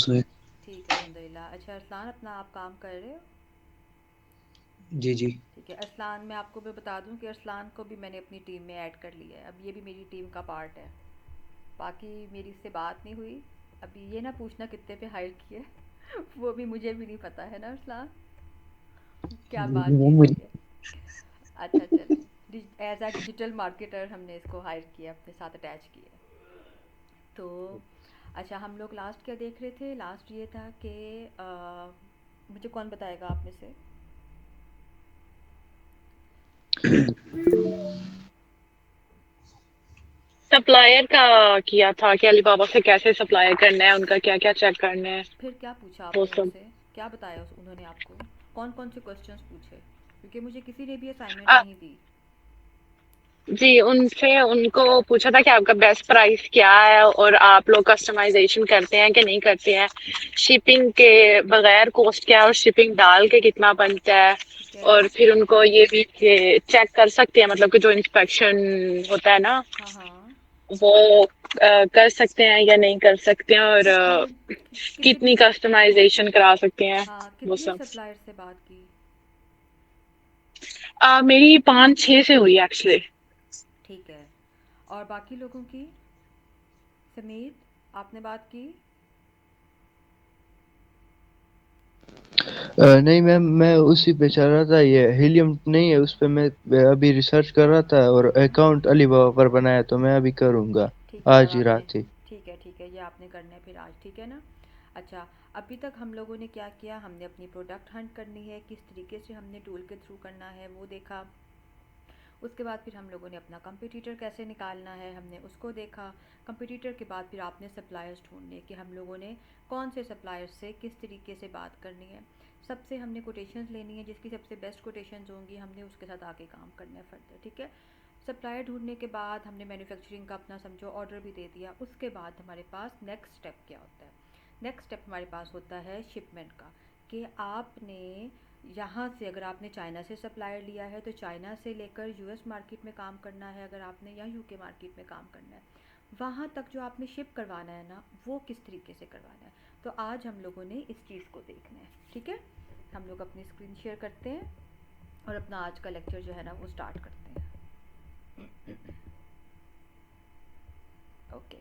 सुहेल। ठीक है अल्हम्दुलिल्लाह। अच्छा अरसलान, अपना आप काम कर रहे हो? जी जी। ठीक है अरसलान, मैं आपको भी बता दूं कि अरसलान को भी मैंने अपनी टीम में ऐड कर लिया है। अब ये भी मेरी टीम का पार्ट है। बाकी मेरी इससे बात नहीं हुई। अभी ये ना पूछना कितने पे हायर किए वो भी मुझे भी नहीं पता है ना अरसलान, क्या वो बातचीत हुई मुझे है। अच्छा चलें, एज अ डिजिटल मार्केटर हमने इसको हायर किया, अपने साथ अटैच किया। तो अच्छा, हम लोग लास्ट क्या देख रहे थे? लास्ट ये था कि मुझे कौन बताएगा आप में से? सप्लायर का किया था कि अलीबाबा से कैसे सप्लाई करना है, उनका क्या क्या चेक करना है, फिर क्या पूछा वो आपने सब। उनसे? क्या बताया उन्होंने आपको? कौन कौन से क्वेश्चंस पूछे? क्योंकि मुझे किसी ने भी असाइनमेंट अ, नहीं दी। जी, उनसे उनको पूछा था कि आपका बेस्ट प्राइस क्या है और आप लोग कस्टमाइजेशन करते हैं कि नहीं करते हैं, शिपिंग के बगैर कॉस्ट क्या है और शिपिंग डाल के कितना बनता है। ठीक है। और फिर उनको ये भी चेक कर सकते हैं, मतलब कि जो इंस्पेक्शन होता है ना, हाँ हाँ। वो कर सकते हैं या नहीं कर सकते हैं, और कितने कितनी कितनी कस्टमाइजेशन करा सकते हैं, हाँ, वो कितने सब। सप्लायर से बात की? मेरी 5-6 से हुई एक्चुअली। ठीक है। और बाकी लोगों की समीर, आपने बात की? नहीं मैम, मैं उसी पे चल रहा था। ये हीलियम नहीं है उस पे, मैं अभी रिसर्च कर रहा था और अकाउंट अलीबाबा पर बनाया, तो मैं अभी करूँगा ठीक है, अब आज ही आपने रात ही। ठीक है, ये आपने करना है फिर आज, ठीक है ना? अच्छा, अभी तक हम लोगों ने क्या किया? हमने अपनी प्रोडक्ट हंट करनी है, किस तरीके से हमने टूल के थ्रू करना है वो देखा। उसके बाद फिर हम लोगों ने अपना कंपटीटर कैसे निकालना है, हमने उसको देखा। कंपटीटर के बाद फिर आपने सप्लायर्स ढूंढने कि हम लोगों ने कौन से सप्लायर्स से किस तरीके से बात करनी है। सबसे हमने कोटेशंस लेनी है, जिसकी सबसे बेस्ट कोटेशंस होंगी हमने उसके साथ आगे काम करना है फर्दर, ठीक है? सप्लायर ढूंढने के बाद हमने मैन्युफैक्चरिंग का अपना समझो ऑर्डर भी दे दिया। उसके बाद हमारे पास नेक्स्ट स्टेप क्या होता है? नेक्स्ट स्टेप हमारे पास होता है शिपमेंट का, कि आपने यहाँ से, अगर आपने चाइना से सप्लायर लिया है तो चाइना से लेकर यूएस मार्केट में काम करना है, अगर आपने या यूके मार्केट में काम करना है, वहाँ तक जो आपने शिप करवाना है ना, वो किस तरीके से करवाना है। तो आज हम लोगों ने इस चीज़ को देखना है, ठीक है? हम लोग अपनी स्क्रीन शेयर करते हैं और अपना आज का लेक्चर जो है ना वो स्टार्ट करते हैं। ओके।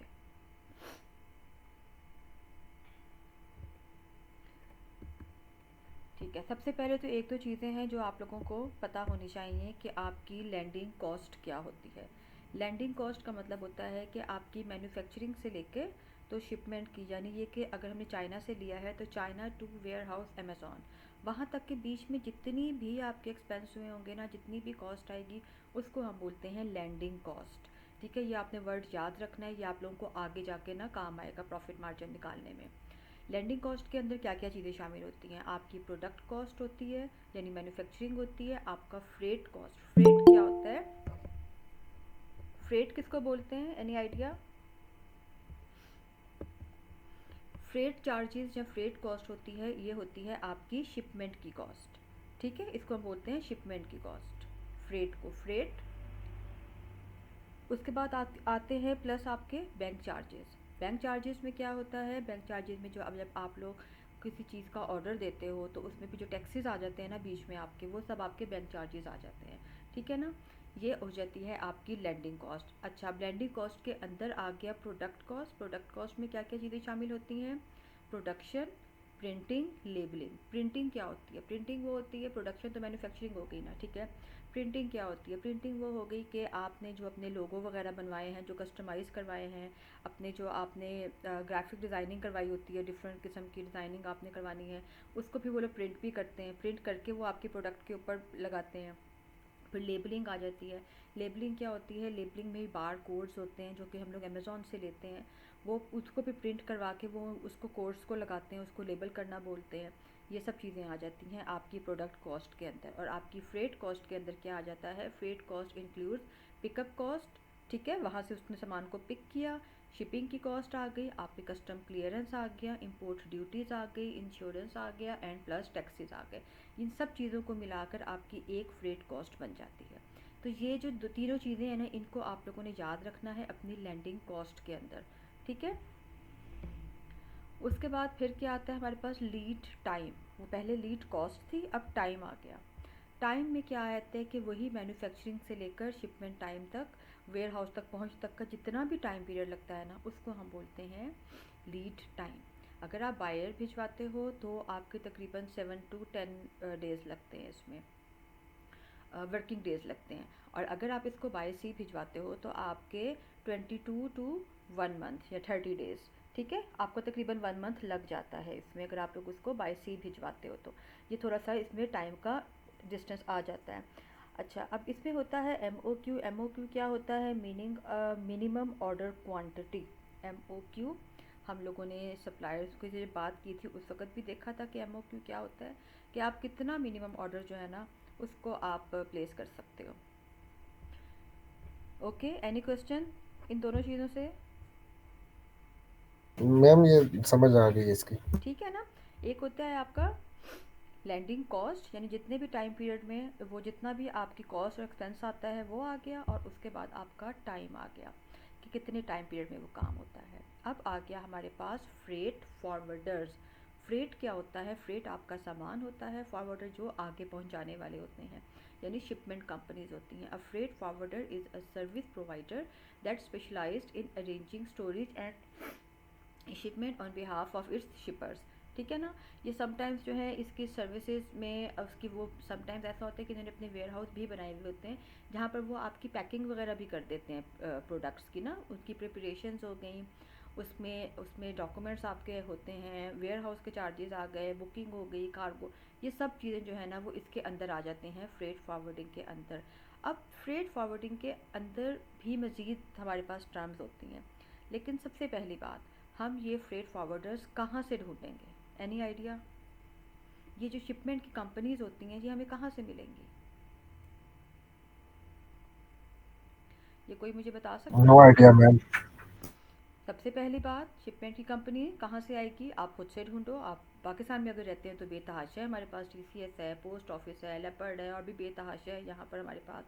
ठीक है, सबसे पहले तो एक दो चीज़ें हैं जो आप लोगों को पता होनी चाहिए कि आपकी लैंडिंग कॉस्ट क्या होती है। लैंडिंग कॉस्ट का मतलब होता है कि आपकी मैन्युफैक्चरिंग से लेके तो शिपमेंट की, यानी ये कि अगर हमने चाइना से लिया है तो China to warehouse Amazon, वहाँ तक के बीच में जितनी भी आपके एक्सपेंस हुए होंगे ना, जितनी भी कॉस्ट आएगी, उसको हम बोलते हैं लैंडिंग कॉस्ट। ठीक है, ये आपने वर्ड याद रखना है, ये आप लोगों को आगे जाके ना काम आएगा प्रॉफिट मार्जिन निकालने में। लैंडिंग कॉस्ट के अंदर क्या क्या चीज़ें शामिल होती हैं? आपकी प्रोडक्ट कॉस्ट होती है, यानी मैन्युफैक्चरिंग होती है, आपका फ्रेट कॉस्ट। फ्रेट क्या होता है? फ्रेट किसको बोलते हैं, एनी आइडिया? फ्रेट चार्जेस या फ्रेट कॉस्ट होती है, ये होती है आपकी शिपमेंट की कॉस्ट। ठीक है, इसको हम बोलते हैं शिपमेंट की कॉस्ट, फ्रेट को फ्रेट। उसके बाद आते हैं प्लस आपके बैंक चार्जेस। बैंक चार्जेस में क्या होता है? बैंक चार्जेस में जो, अब जब आप लोग किसी चीज़ का ऑर्डर देते हो तो उसमें भी जो टैक्सेस आ जाते हैं ना बीच में आपके, वो सब आपके बैंक चार्जेस आ जाते हैं, ठीक है ना? ये हो जाती है आपकी लैंडिंग कॉस्ट। अच्छा, लैंडिंग कॉस्ट के अंदर आ गया प्रोडक्ट कॉस्ट। प्रोडक्ट कॉस्ट में क्या क्या चीज़ें शामिल होती हैं? Production, printing, labelling. प्रिंटिंग क्या होती है? प्रिंटिंग वो होती है, प्रोडक्शन तो मैन्युफैक्चरिंग हो गई ना, ठीक है? प्रिंटिंग क्या होती है? प्रिंटिंग वो हो गई कि आपने जो अपने लोगो वगैरह बनवाए हैं, जो कस्टमाइज़ करवाए हैं, अपने जो आपने ग्राफिक डिज़ाइनिंग करवाई होती है, डिफरेंट किस्म की डिज़ाइनिंग आपने करवानी है, उसको भी वो लोग प्रिंट भी करते हैं। प्रिंट करके वो आपके प्रोडक्ट के ऊपर लगाते हैं। फिर लेबलिंग आ जाती है। लेबलिंग क्या होती है? लेबलिंग में बार कोड्स होते हैं जो कि हम लोग अमेज़ॉन से लेते हैं, वो उसको भी प्रिंट करवा के वो उसको कोड्स को लगाते हैं, उसको लेबल करना बोलते हैं। ये सब चीज़ें आ जाती हैं आपकी प्रोडक्ट कॉस्ट के अंदर। और आपकी फ्रेट कॉस्ट के अंदर क्या आ जाता है? Freight cost includes pickup cost, ठीक है, वहाँ से उसने सामान को पिक किया। शिपिंग की कॉस्ट आ गई, आपके कस्टम क्लियरेंस आ गया, इंपोर्ट ड्यूटीज़ आ गई, इंश्योरेंस आ गया, एंड प्लस टैक्सेस आ गए। इन सब चीज़ों को मिलाकर आपकी एक फ्रेट कॉस्ट बन जाती है। तो ये जो दो तीनों चीज़ें हैं ना, इनको आप लोगों ने याद रखना है अपनी लैंडिंग कॉस्ट के अंदर, ठीक है? उसके बाद फिर क्या आता है हमारे पास, लीड टाइम। वो पहले लीड कॉस्ट थी, अब टाइम आ गया। टाइम में क्या आता है कि वही मैन्युफैक्चरिंग से लेकर शिपमेंट टाइम तक, वेयर हाउस तक पहुंच तक का जितना भी टाइम पीरियड लगता है ना, उसको हम बोलते हैं लीड टाइम। अगर आप बायर भिजवाते हो तो आपके तकरीबन 7 to 10 डेज़ लगते हैं, इसमें वर्किंग डेज़ लगते हैं। और अगर आप इसको बाय सी भिजवाते हो तो आपके 22 to 1 month या 30 डेज़, ठीक है, आपको तकरीबन 1 मंथ लग जाता है इसमें, अगर आप लोग उसको बाय सी भिजवाते हो तो। ये थोड़ा सा इसमें टाइम का डिस्टेंस आ जाता है। अच्छा, अब इसमें होता है M O Q. M O Q क्या होता है, meaning minimum order quantity. M O Q हम लोगों ने सप्लायर्स की जो बात की थी उस वक्त भी देखा था कि एम ओ क्यू क्या होता है, कि आप कितना मिनिमम ऑर्डर जो है ना उसको आप प्लेस कर सकते हो। ओके, एनी क्वेश्चन इन दोनों चीज़ों से? मैम ये समझ आ गई है इसकी। ठीक है ना। एक होता है आपका लैंडिंग कॉस्ट, यानी जितने भी टाइम पीरियड में वो जितना भी आपकी कॉस्ट और एक्सपेंस आता है वो आ गया, और उसके बाद आपका टाइम आ गया कि कितने टाइम पीरियड में वो काम होता है। अब आ गया हमारे पास फ्रेट फॉरवर्डर्स। फ्रेट क्या होता है, फ्रेट आपका सामान होता है, फॉरवर्डर जो आगे पहुंचाने वाले होते हैं, यानी शिपमेंट कंपनीज होती हैं। A freight forwarder is a service provider that specialised in arranging storage and shipment on behalf of its shippers. ठीक है ना। ये समटाइम्स जो है इसकी सर्विसेज में उसकी वो समटाइम्स ऐसा होता है कि इन्होंने अपने वेयर हाउस भी बनाए हुए होते हैं जहाँ पर वो आपकी पैकिंग वगैरह भी कर देते हैं प्रोडक्ट्स की ना, उनकी प्रिपरेशंस हो गई, उसमें उसमें डॉक्यूमेंट्स आपके होते हैं, वेयर हाउस के चार्जेस आ गए, बुकिंग हो गई, कार्गो, ये सब चीज़ें जो है ना वो इसके अंदर आ जाते हैं फ्रेट फॉरवर्डिंग के अंदर। अब फ्रेट फॉरवर्डिंग के अंदर भी मज़ीद हमारे पास टर्म्स होती हैं, लेकिन सबसे पहली बात, हम ये फ्रेट फॉरवर्डर्स कहाँ से ढूंढेंगे? Any idea? ये जो शिपमेंट की कंपनीज होती हैं ये हमें कहाँ से मिलेंगी? ये कोई मुझे बता सकता नो है? Idea ma'am. सबसे पहली बात, शिपमेंट की कंपनी कहाँ से आएगी? आप खुद से ढूंढो। आप पाकिस्तान में अगर रहते हैं तो बेतहाशा है, हमारे पास टीसीएस है, पोस्ट ऑफिस है, लेपर्ड है, और भी बेतहाशा है यहाँ पर हमारे पास।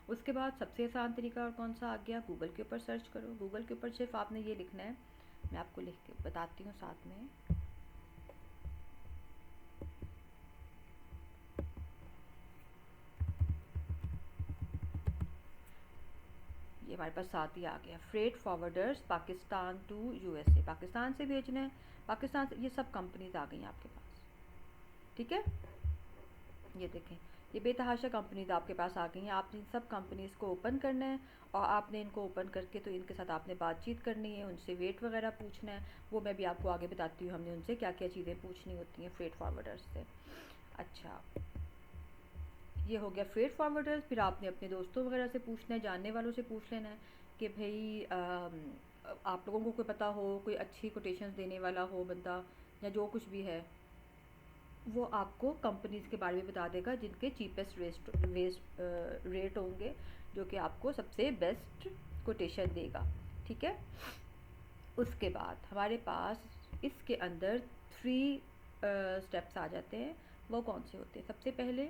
उसके बाद सबसे आसान तरीका और कौन सा आ गया? गूगल के ऊपर सर्च करो। गूगल के ऊपर सिर्फ आपने ये लिखना है, मैं आपको लिख के बताती हूँ साथ में। ये हमारे पास साथ ही आ गया, freight forwarders Pakistan to USA, Pakistan से भेजना है, पाकिस्तान से, ये सब कंपनीज आ गई हैं आपके पास। ठीक है, ये देखें, ये बेतहाशा कंपनीज आपके पास आ गई हैं। आपने इन सब कंपनीज को ओपन करना है, और आपने इनको ओपन करके तो इनके साथ आपने बातचीत करनी है, उनसे वेट वगैरह पूछना है। वो मैं भी आपको आगे बताती हूँ हमने उनसे क्या क्या चीज़ें पूछनी होती हैं फ्रेट फॉरवर्डर्स से। अच्छा, ये हो गया फ्रेट फॉरवर्डर्स। फिर आपने अपने दोस्तों वगैरह से पूछना है, जानने वालों से पूछ लेना है कि भाई आप लोगों को कोई पता हो, कोई अच्छी कोटेशंस देने वाला हो बंदा, या जो कुछ भी है वो आपको कंपनीज़ के बारे में बता देगा जिनके चीपेस्ट रेट होंगे, जो कि आपको सबसे बेस्ट कोटेशन देगा। ठीक है। उसके बाद हमारे पास इसके अंदर 3 स्टेप्स आ जाते हैं। वो कौन से होते हैं? सबसे पहले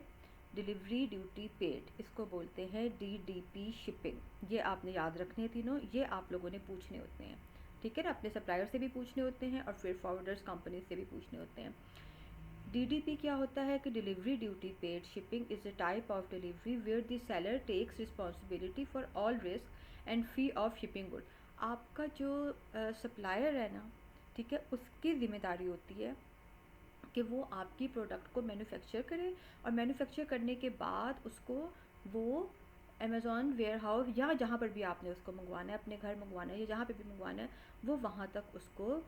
डिलीवरी ड्यूटी पेड, इसको बोलते हैं डीडीपी शिपिंग। ये आपने याद रखने हैं तीनों, ये आप लोगों ने पूछने होते हैं। ठीक है ना, अपने सप्लायर से भी पूछने होते हैं और फिर फॉरवर्डर्स कंपनी से भी पूछने होते हैं। डीडीपी क्या होता है कि delivery duty paid shipping is a type of delivery where the seller takes responsibility for all risk and fee of shipping good. आपका जो सप्लायर है ना, ठीक है, उसकी ज़िम्मेदारी होती है कि वो आपकी प्रोडक्ट को मैन्युफैक्चर करे, और मैन्युफैक्चर करने के बाद उसको वो अमेज़ॉन वेयर हाउस या जहाँ पर भी आपने उसको मंगवाना है, अपने घर मंगवाना है या जहाँ पे भी मंगवाना है, वो वहाँ तक उसको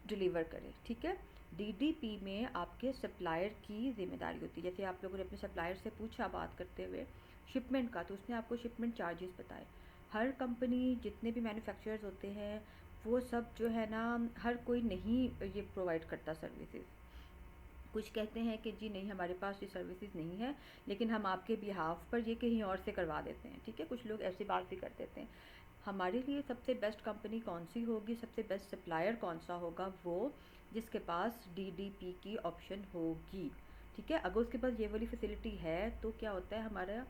डिलीवर करे। ठीक है। डीडीपी में आपके सप्लायर की ज़िम्मेदारी होती है। जैसे आप लोगों ने अपने सप्लायर से पूछा बात करते हुए शिपमेंट का, तो उसने आपको शिपमेंट चार्जेस बताए। हर कंपनी, जितने भी मैन्युफैक्चरर्स होते हैं, वो सब जो है ना, हर कोई नहीं ये प्रोवाइड करता सर्विसेज। कुछ कहते हैं कि जी नहीं, हमारे पास ये सर्विसेज नहीं है, लेकिन हम आपके बिहाफ पर ये कहीं और से करवा देते हैं। ठीक है, कुछ लोग ऐसी बात भी कर देते हैं। हमारे लिए सबसे बेस्ट कंपनी कौन सी होगी, सबसे बेस्ट सप्लायर कौन सा होगा? वो जिसके पास डीडीपी की ऑप्शन होगी। ठीक है, अगर उसके पास ये वाली फैसिलिटी है तो क्या होता है, हमारा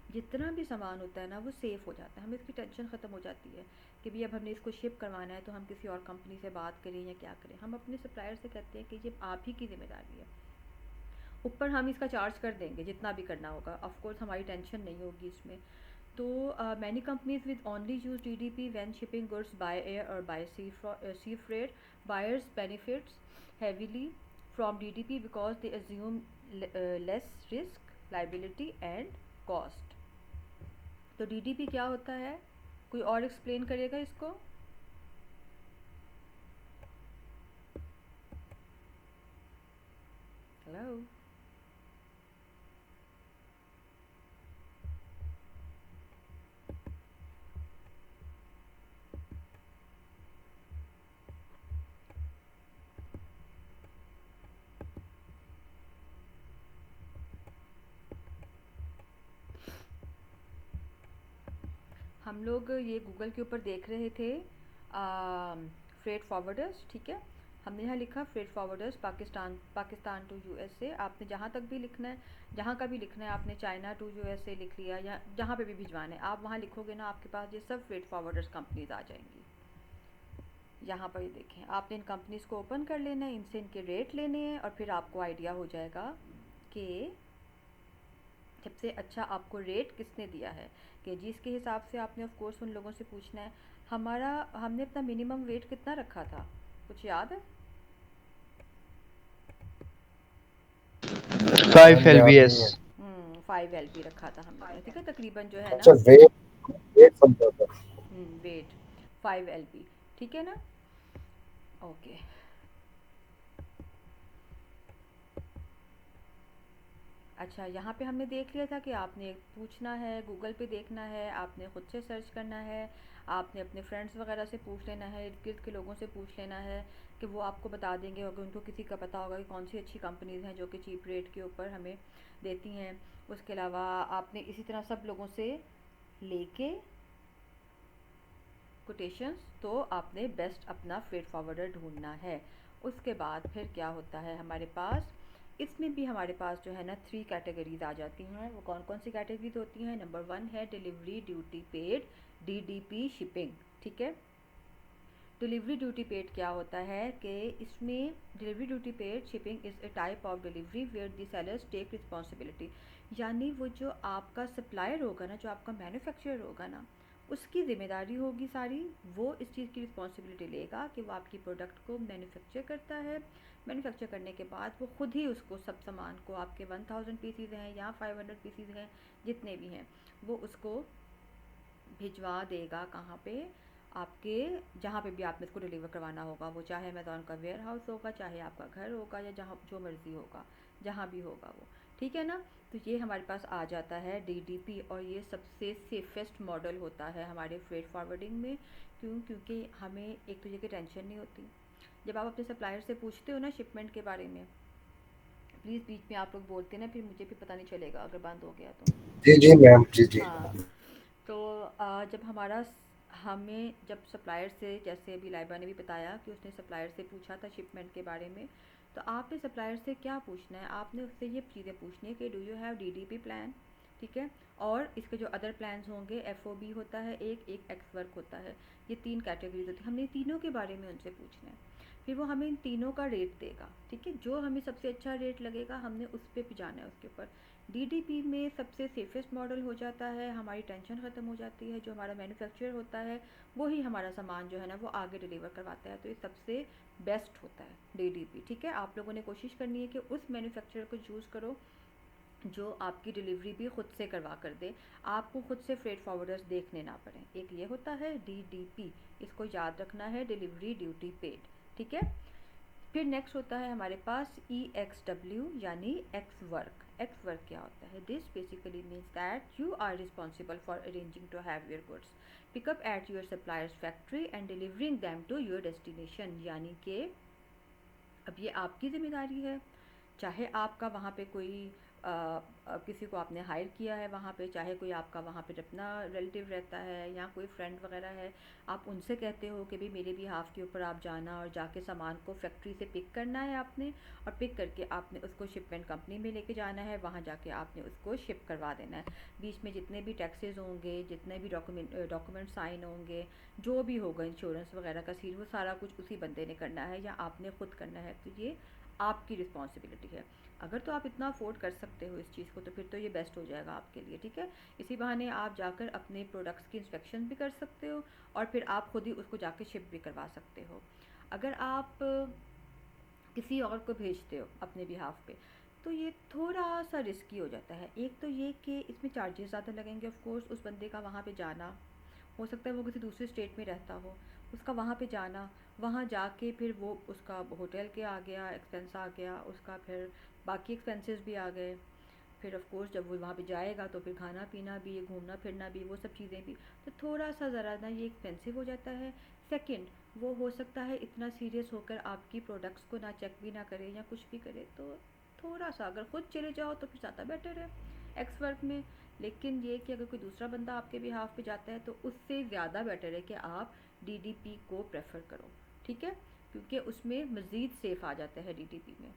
जितना भी सामान होता है ना वो सेफ़ हो जाता है, हमें इसकी टेंशन ख़त्म हो जाती है कि भई अब हमने इसको शिप करवाना है तो हम किसी और कंपनी से बात करें या क्या करें। हम अपने सप्लायर से कहते हैं कि ये आप ही की ज़िम्मेदारी है, ऊपर हम इसका चार्ज कर देंगे जितना भी करना होगा, ऑफ कोर्स हमारी टेंशन नहीं होगी इसमें। तो many companies with only use DDP when shipping goods by air और by sea freight, buyers benefits heavily from DDP because they assume less risk, liability and cost. तो डीडीपी क्या होता है, कोई और एक्सप्लेन करेगा इसको? हेलो, हम लोग ये गूगल के ऊपर देख रहे थे फ्रेट फॉरवर्डर्स, ठीक है। हमने यहाँ लिखा freight forwarders Pakistan to USA. आपने जहाँ तक भी लिखना है, जहाँ का भी लिखना है, आपने चाइना टू यूएसए लिख लिया या जहाँ पे भी भिजवाना है आप वहाँ लिखोगे ना, आपके पास ये सब फ्रेट फॉरवर्डर्स कंपनीज आ जाएंगी। यहाँ पर ही देखें, आपने इन कंपनीज को ओपन कर लेना है, इनसे इनके रेट लेने हैं और फिर आपको आइडिया हो जाएगा कि सबसे अच्छा आपको रेट किसने दिया है, कि जिसके हिसाब से आपने ऑफ कोर्स उन लोगों से पूछना है। हमने अपना मिनिमम वेट कितना रखा था, कुछ याद है? 5 याद नहीं LBS। है। 5 LP रखा था हम लोगों ने, ठीक है, तकरीबन जो है अच्छा, ना। वेट वेट समझा था। वेट 5 LP, ठीक है ना। ओके, अच्छा यहाँ पे हमने देख लिया था कि आपने पूछना है, गूगल पे देखना है, आपने ख़ुद से सर्च करना है, आपने अपने फ्रेंड्स वगैरह से पूछ लेना है, इर्द गिर्द के लोगों से पूछ लेना है कि वो आपको बता देंगे, अगर उनको किसी का पता होगा कि कौन सी अच्छी कंपनीज़ हैं जो कि चीप रेट के ऊपर हमें देती हैं। उसके अलावा आपने इसी तरह सब लोगों से लेके कोटेशंस, तो आपने बेस्ट अपना फ्रेट फॉरवर्डर ढूंढना है। उसके बाद फिर क्या होता है हमारे पास, इसमें भी हमारे पास जो है ना 3 कैटेगरीज आ जाती हैं। वो कौन कौन सी कैटेगरीज होती हैं? नंबर 1 है delivery duty paid, DDP shipping, ठीक है। डिलीवरी ड्यूटी पेड क्या होता है कि इसमें delivery duty paid shipping is a type of delivery where the sellers take responsibility, यानी वो जो आपका सप्लायर होगा ना, जो आपका मैन्युफैक्चरर होगा ना, उसकी ज़िम्मेदारी होगी सारी, वो इस चीज़ की रिस्पॉन्सिबिलिटी लेगा कि वो आपकी प्रोडक्ट को मैन्युफैक्चर करता है। मैन्युफैक्चर करने के बाद वो खुद ही उसको सब सामान को, आपके 1000 पीसीज हैं या 500 पीसीज हैं, जितने भी हैं, वो उसको भिजवा देगा कहाँ पे, आपके जहाँ पे भी आपने इसको डिलीवर करवाना होगा, वो चाहे अमेज़ॉन का वेयर हाउस होगा, चाहे आपका घर होगा, या जहाँ जो मर्ज़ी होगा, जहाँ भी होगा वो, ठीक है ना। तो ये हमारे पास आ जाता है डीडीपी, और ये सबसे सेफेस्ट मॉडल होता है हमारे फ्रेट फॉरवर्डिंग में। क्योंकि हमें एक तो ये की टेंशन नहीं होती। जब आप अपने सप्लायर से पूछते हो ना शिपमेंट के बारे में, प्लीज़ बीच में आप लोग बोलते ना, फिर मुझे भी पता नहीं चलेगा अगर बंद हो गया तो। जी जी मैम, जी जी। हाँ, तो जब हमें जब सप्लायर से, जैसे अभी लाइबा ने भी बताया कि उसने सप्लायर से पूछा था शिपमेंट के बारे में, तो आपने सप्लायर से क्या पूछना है, आपने उससे ये चीज़ें पूछनी है कि do you have DDP plan, ठीक है। और इसके जो अदर प्लान्स होंगे, एफओबी होता है एक एक्स वर्क होता है, ये 3 कैटेगरीज होती है, हमने तीनों के बारे में उनसे पूछना है। फिर वो हमें इन तीनों का रेट देगा, ठीक है, जो हमें सबसे अच्छा रेट लगेगा हमने उस पर भी जाना है उसके ऊपर। डीडीपी में सबसे सेफेस्ट मॉडल हो जाता है, हमारी टेंशन ख़त्म हो जाती है, जो हमारा मैन्युफैक्चरर होता है वो ही हमारा सामान जो है ना वो आगे डिलीवर करवाता है, तो ये सबसे बेस्ट होता है डीडीपी, ठीक है। आप लोगों ने कोशिश करनी है कि उस मैन्युफैक्चरर को चूज़ करो जो आपकी डिलीवरी भी खुद से करवा कर दे, आपको खुद से फ्रेट फॉरवर्डर्स देखने ना पड़े। एक ये होता है डीडीपी, इसको याद रखना है, डिलीवरी ड्यूटी पेड, ठीक है। फिर नेक्स्ट होता है हमारे पास EXW, यानी एक्स वर्क। एक्स वर्क क्या होता है? This basically means that you are responsible for arranging to have your goods pickup at your suppliers factory and delivering them to your destination, यानी कि अब ये आपकी ज़िम्मेदारी है। चाहे आपका वहाँ पे कोई किसी को आपने हायर किया है वहाँ पे, चाहे कोई आपका वहाँ पे अपना रिलेटिव रहता है या कोई फ्रेंड वगैरह है, आप उनसे कहते हो कि भाई मेरे भी हाफ के ऊपर आप जाना और जाके सामान को फैक्ट्री से पिक करना है आपने, और पिक करके आपने उसको शिपमेंट कंपनी में लेके जाना है, वहाँ जाके आपने उसको शिप करवा देना है। बीच में जितने भी टैक्सेस होंगे, जितने भी डॉक्यूमेंट साइन होंगे, जो भी होगा इंश्योरेंस वगैरह का सीन, वो सारा कुछ उसी बंदे ने करना है या आपने खुद करना है। तो ये आपकी रिस्पॉन्सिबिलिटी है। अगर तो आप इतना अफोर्ड कर सकते हो इस चीज़ को तो फिर तो ये बेस्ट हो जाएगा आपके लिए, ठीक है। इसी बहाने आप जाकर अपने प्रोडक्ट्स की इंस्पेक्शन भी कर सकते हो और फिर आप खुद ही उसको जाके शिप भी करवा सकते हो। अगर आप किसी और को भेजते हो अपने बिहाफ पे, तो ये थोड़ा सा रिस्की हो जाता है। एक तो ये कि इसमें चार्जेस ज़्यादा लगेंगे, ऑफ कोर्स उस बंदे का वहाँ पे जाना, हो सकता है वो किसी दूसरे स्टेट में रहता हो, उसका वहाँ पे जाना, वहाँ जाके फिर वो उसका होटल के आ गया एक्सपेंस आ गया, उसका फिर बाकी एक्सपेंसेस भी आ गए, फिर ऑफ कोर्स जब वो वहाँ पे जाएगा तो फिर खाना पीना भी, घूमना फिरना भी, वो सब चीज़ें भी, तो थोड़ा सा ज़रा ना ये एक्सपेंसिव हो जाता है। सेकंड, वो हो सकता है इतना सीरियस होकर आपकी प्रोडक्ट्स को ना चेक भी ना करे या कुछ भी करे, तो थोड़ा सा अगर खुद चले जाओ तो फिर ज़्यादा बेटर है एक्स वर्क में। लेकिन ये कि अगर कोई दूसरा बंदा आपके बिहाफ पे जाता है तो उससे ज़्यादा बेटर है कि आप डीडीपी को प्रेफर करो, ठीक है, क्योंकि उसमें मज़ीद सेफ आ जाता है डीडीपी में।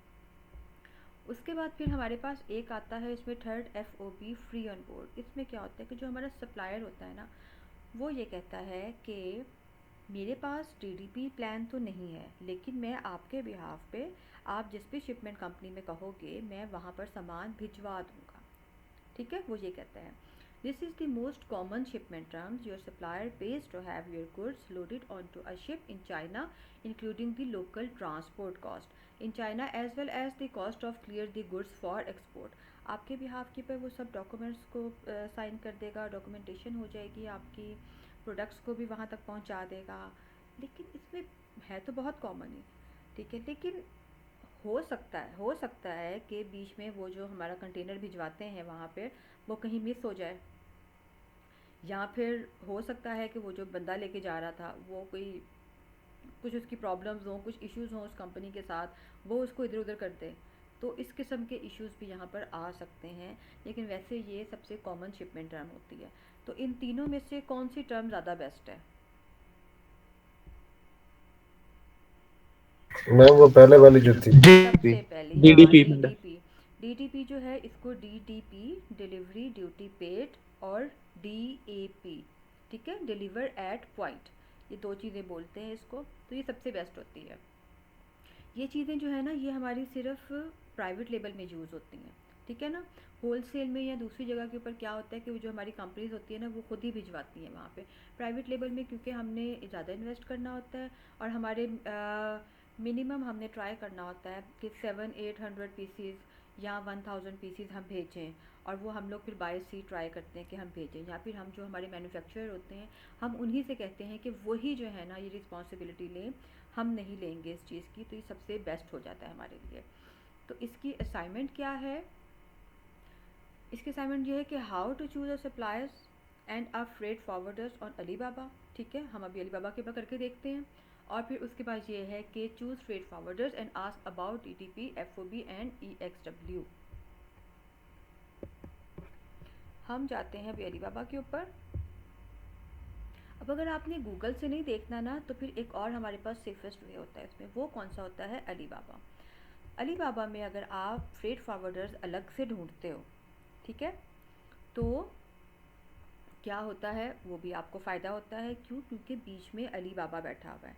उसके बाद फिर हमारे पास एक आता है इसमें third, FOB, free on board. इसमें क्या होता है कि जो हमारा सप्लायर होता है ना, वो ये कहता है कि मेरे पास डीडीपी प्लान तो नहीं है, लेकिन मैं आपके बिहाफ पे, आप जिस भी शिपमेंट कंपनी में कहोगे मैं वहाँ पर सामान भिजवा दूँगा, ठीक है, वो ये कहता है। This is the most common shipment terms your supplier pays to have your goods loaded onto a ship in China, including the local transport cost in China as well as the cost of clear the goods for export। आपके behalf के पर वो सब documents को sign कर देगा, documentation हो जाएगी, आपकी प्रोडक्ट्स को भी वहाँ तक पहुँचा देगा। लेकिन इसमें है तो बहुत कॉमन ही, ठीक है, लेकिन हो सकता है कि बीच में वो जो हमारा कंटेनर भिजवाते हैं वहाँ पे वो कहीं मिस हो जाए, या फिर हो सकता है कि वो जो बंदा लेके जा रहा था वो कोई कुछ उसकी प्रॉब्लम्स हों, कुछ इश्यूज़ हों उस कंपनी के साथ, वो उसको इधर उधर कर दे, तो इस किस्म के इश्यूज़ भी यहाँ पर आ सकते हैं। लेकिन वैसे ये सबसे कॉमन शिपमेंट टर्म होती है। तो इन तीनों में से कौन सी टर्म ज़्यादा बेस्ट है? मैम वो पहले वाली जो थी। डीपी। सबसे पहली, हाँ, डीडीपी मैडम। डीडीपी। डीडीपी जो है इसको डीडीपी, डिलीवरी ड्यूटी पेड, और डीएपी, ठीक है, डिलीवर एट पॉइंट, ये दो चीज़ें बोलते हैं इसको। तो ये सबसे बेस्ट होती है। ये चीज़ें जो है ना ये हमारी सिर्फ प्राइवेट लेवल में यूज़ होती हैं, ठीक है ना। होलसेल में या दूसरी जगह के ऊपर क्या होता है कि वो जो हमारी कंपनीज होती है ना वो खुद ही भिजवाती हैं वहाँ पे। प्राइवेट लेवल में क्योंकि हमने ज़्यादा इन्वेस्ट करना होता है और हमारे मिनिमम हमने ट्राई करना होता है कि 700-800 पीसीज या 1000 पीसीज हम भेजें, और वो हम लोग फिर बाय सी ट्राई करते हैं कि हम भेजें, या फिर हम जो हमारे मैन्युफैक्चरर होते हैं हम उन्हीं से कहते हैं कि वही जो है ना ये रिस्पॉन्सिबिलिटी लें, हम नहीं लेंगे इस चीज़ की। तो ये सबसे बेस्ट हो जाता है हमारे लिए। तो इसकी असाइनमेंट क्या है? इसकी असाइनमेंट ये है कि how to choose a suppliers and a freight forwarders on Alibaba, ठीक है, हम अभी अलीबाबा के ऊपर करके देखते हैं। और फिर उसके बाद ये है कि choose freight forwarders and ask about DTP, FOB and EXW. हम जाते हैं अभी अलीबाबा के ऊपर। अब अगर आपने गूगल से नहीं देखना ना तो फिर एक और हमारे पास सेफेस्ट वे होता है इसमें। वो कौन सा होता है? अलीबाबा। अलीबाबा में अगर आप फ्रेट फॉरवर्डर्स अलग से ढूंढते हो, ठीक है, तो क्या होता है वो भी आपको फ़ायदा होता है। क्यों? क्योंकि बीच में अलीबाबा बैठा हुआ है,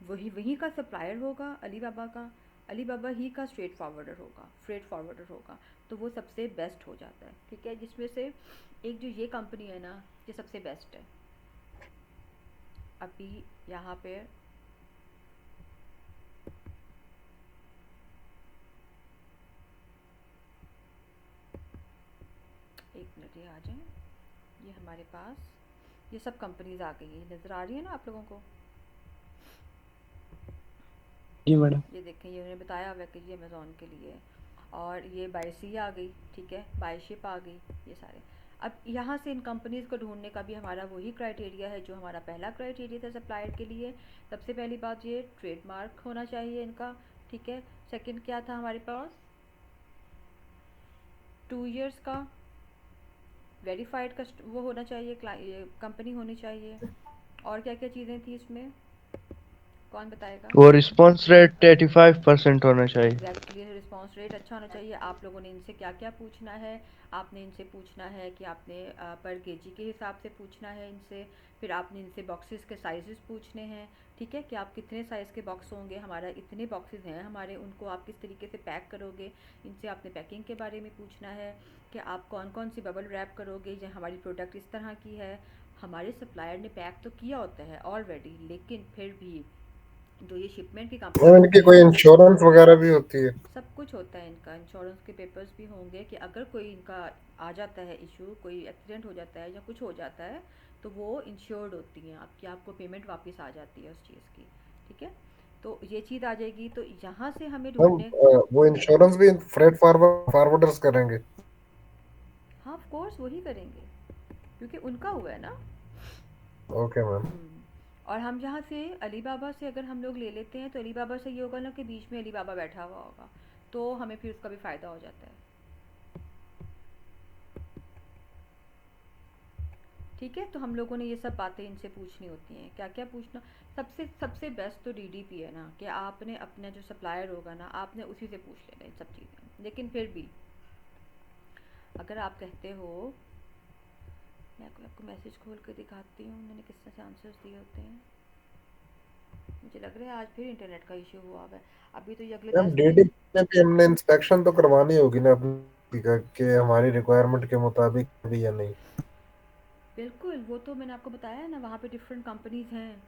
वहीं का सप्लायर होगा अलीबाबा का, अलीबाबा ही का स्ट्रेट फॉरवर्डर होगा, फ्रेट फॉरवर्डर होगा, तो वो सबसे बेस्ट हो जाता है, ठीक है। जिसमें से एक जो ये कंपनी है ना ये सबसे बेस्ट है। अभी यहाँ पे एक मिनट, ये आ जाए, ये हमारे पास ये सब कंपनीज आ गई है, नज़र आ रही है ना आप लोगों को? जी मैडम। ये देखें, ये उन्होंने बताया हुआ है कि ये अमेज़ॉन के लिए है, और ये बाय सी आ गई, ठीक है, बाय शिप आ गई, ये सारे। अब यहाँ से इन कंपनीज़ को ढूंढने का भी हमारा वही क्राइटेरिया है जो हमारा पहला क्राइटेरिया था सप्लायर के लिए। सबसे पहली बात ये ट्रेडमार्क होना चाहिए इनका, ठीक है। सेकंड क्या था हमारे पास? 2 इयर्स का वेरीफाइड वो होना चाहिए, कंपनी होनी चाहिए। और क्या क्या चीज़ें थी इसमें, कौन बताएगा? और रिस्पॉन्स रेट 85% होना चाहिए। एग्जैक्टली, रिस्पांस रेट अच्छा होना चाहिए। आप लोगों ने इनसे क्या क्या पूछना है, आपने इनसे पूछना है कि आपने पर केजी के हिसाब से पूछना है इनसे। फिर आपने इनसे बॉक्सेस के साइजेस पूछने हैं, ठीक है, कि आप कितने साइज़ के बॉक्स होंगे, हमारा इतने बॉक्सेस हैं हमारे, उनको आप किस तरीके से पैक करोगे। इनसे आपने पैकिंग के बारे में पूछना है कि आप कौन कौन सी बबल रैप करोगे, या हमारी प्रोडक्ट इस तरह की है। हमारे सप्लायर ने पैक तो किया होता है ऑलरेडी, लेकिन फिर भी जो ये शिपमेंट की कंपनी और होती इनकी है, कोई इंश्योरेंस वगैरह भी होती है? सब कुछ होता है इनका। इंश्योरेंस के पेपर्स भी होंगे कि अगर कोई इनका आ जाता है इशू, कोई एक्सीडेंट हो जाता है या कुछ हो जाता है, तो वो इंश्योर्ड होती हैं आपकी, आपको पेमेंट वापस आ जाती है उस चीज़ की, ठीक है। तो ये चीज़ आ जाएगी, तो यहाँ से हमें मैम, ढूंढने। वो इंश्योरेंस भी फ्रेट फॉरवर्डर्स करेंगे? हाँ, ऑफ कोर्स वही करेंगे, क्योंकि उनका हुआ है ना। Okay ma'am. और हम यहाँ से अली बाबा से अगर हम लोग ले लेते हैं, तो अली बाबा से ये होगा ना कि बीच में अली बाबा बैठा हुआ होगा, तो हमें फिर उसका भी फ़ायदा हो जाता है, ठीक है। तो हम लोगों ने ये सब बातें इनसे पूछनी होती हैं, क्या क्या पूछना। सबसे सबसे बेस्ट तो डीडीपी है ना, कि आपने अपना जो सप्लायर होगा ना, आपने उसी से पूछ लेना ये सब चीज़ें। लेकिन फिर भी अगर आप कहते हो, मैं आपको मैसेज खोल कर दिखाती हूँ उन्होंने किस तरह से आंसर्स दिए होते हैं। मुझे लग रहा है आज फिर इंटरनेट का इशू हुआ हुआ है। अभी तो ये अगले मैम, 10 दिन। डीडी में भी हमने इंस्पेक्शन तो करवानी होगी ना अपनी कि हमारी रिक्वायरमेंट के मुताबिक भी या नहीं? बिल्कुल, वो तो मैंने आपको बताया है ना, वहाँ पे डिफरेंट कंपनीज़ हैं।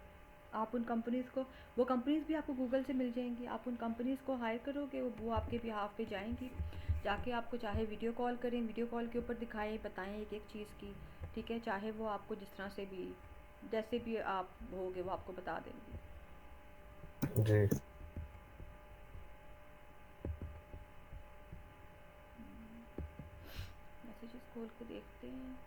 आप उन कंपनीज़ को, वो कंपनीज़ भी आपको गूगल से मिल जाएंगी, आप उन कंपनीज़ को हायर करोगे, वो आपके बिहाफ पे जाएंगी, जाके आपको चाहे वीडियो कॉल करें, वीडियो कॉल के ऊपर दिखाएं, बताएं एक एक चीज़ की, ठीक है। चाहे वो आपको जिस तरह से भी, जैसे भी आप होगे, वो आपको बता देंगी। जी। मैसेजेस खोल के देखते हैं।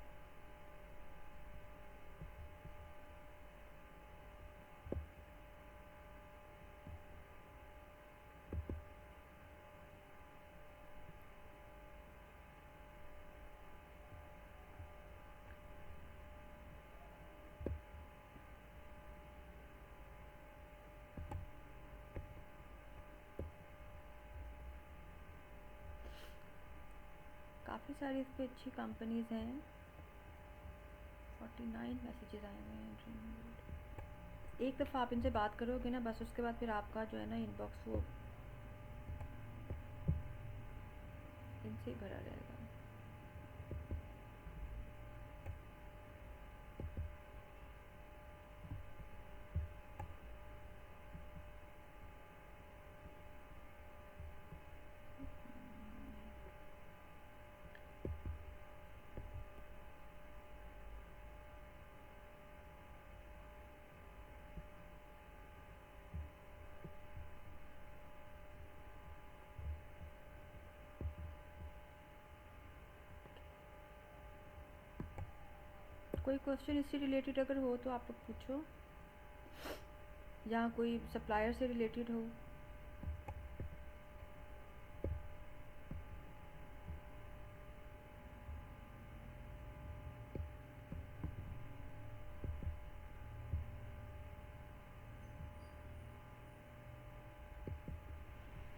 काफ़ी सारी इस पर अच्छी कंपनीज़ हैं। 49 मैसेजेस आए हुए हैं ड्रीम वर्ल्ड। एक दफ़ा आप इनसे बात करोगे ना, बस उसके बाद फिर आपका जो है ना इनबॉक्स वो इनसे ही भरा रहेगा। कोई क्वेश्चन इससे रिलेटेड अगर हो तो आप लोग पूछो, या कोई सप्लायर से रिलेटेड हो।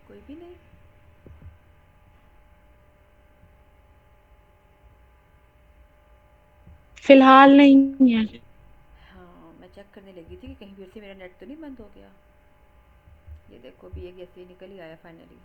कोई भी नहीं। फिलहाल नहीं है। हाँ, मैं चेक करने लगी थी कि कहीं फिर से मेरा नेट तो नहीं बंद हो गया। ये देखो, अभी एक ऐसे ही निकल ही आया फाइनली,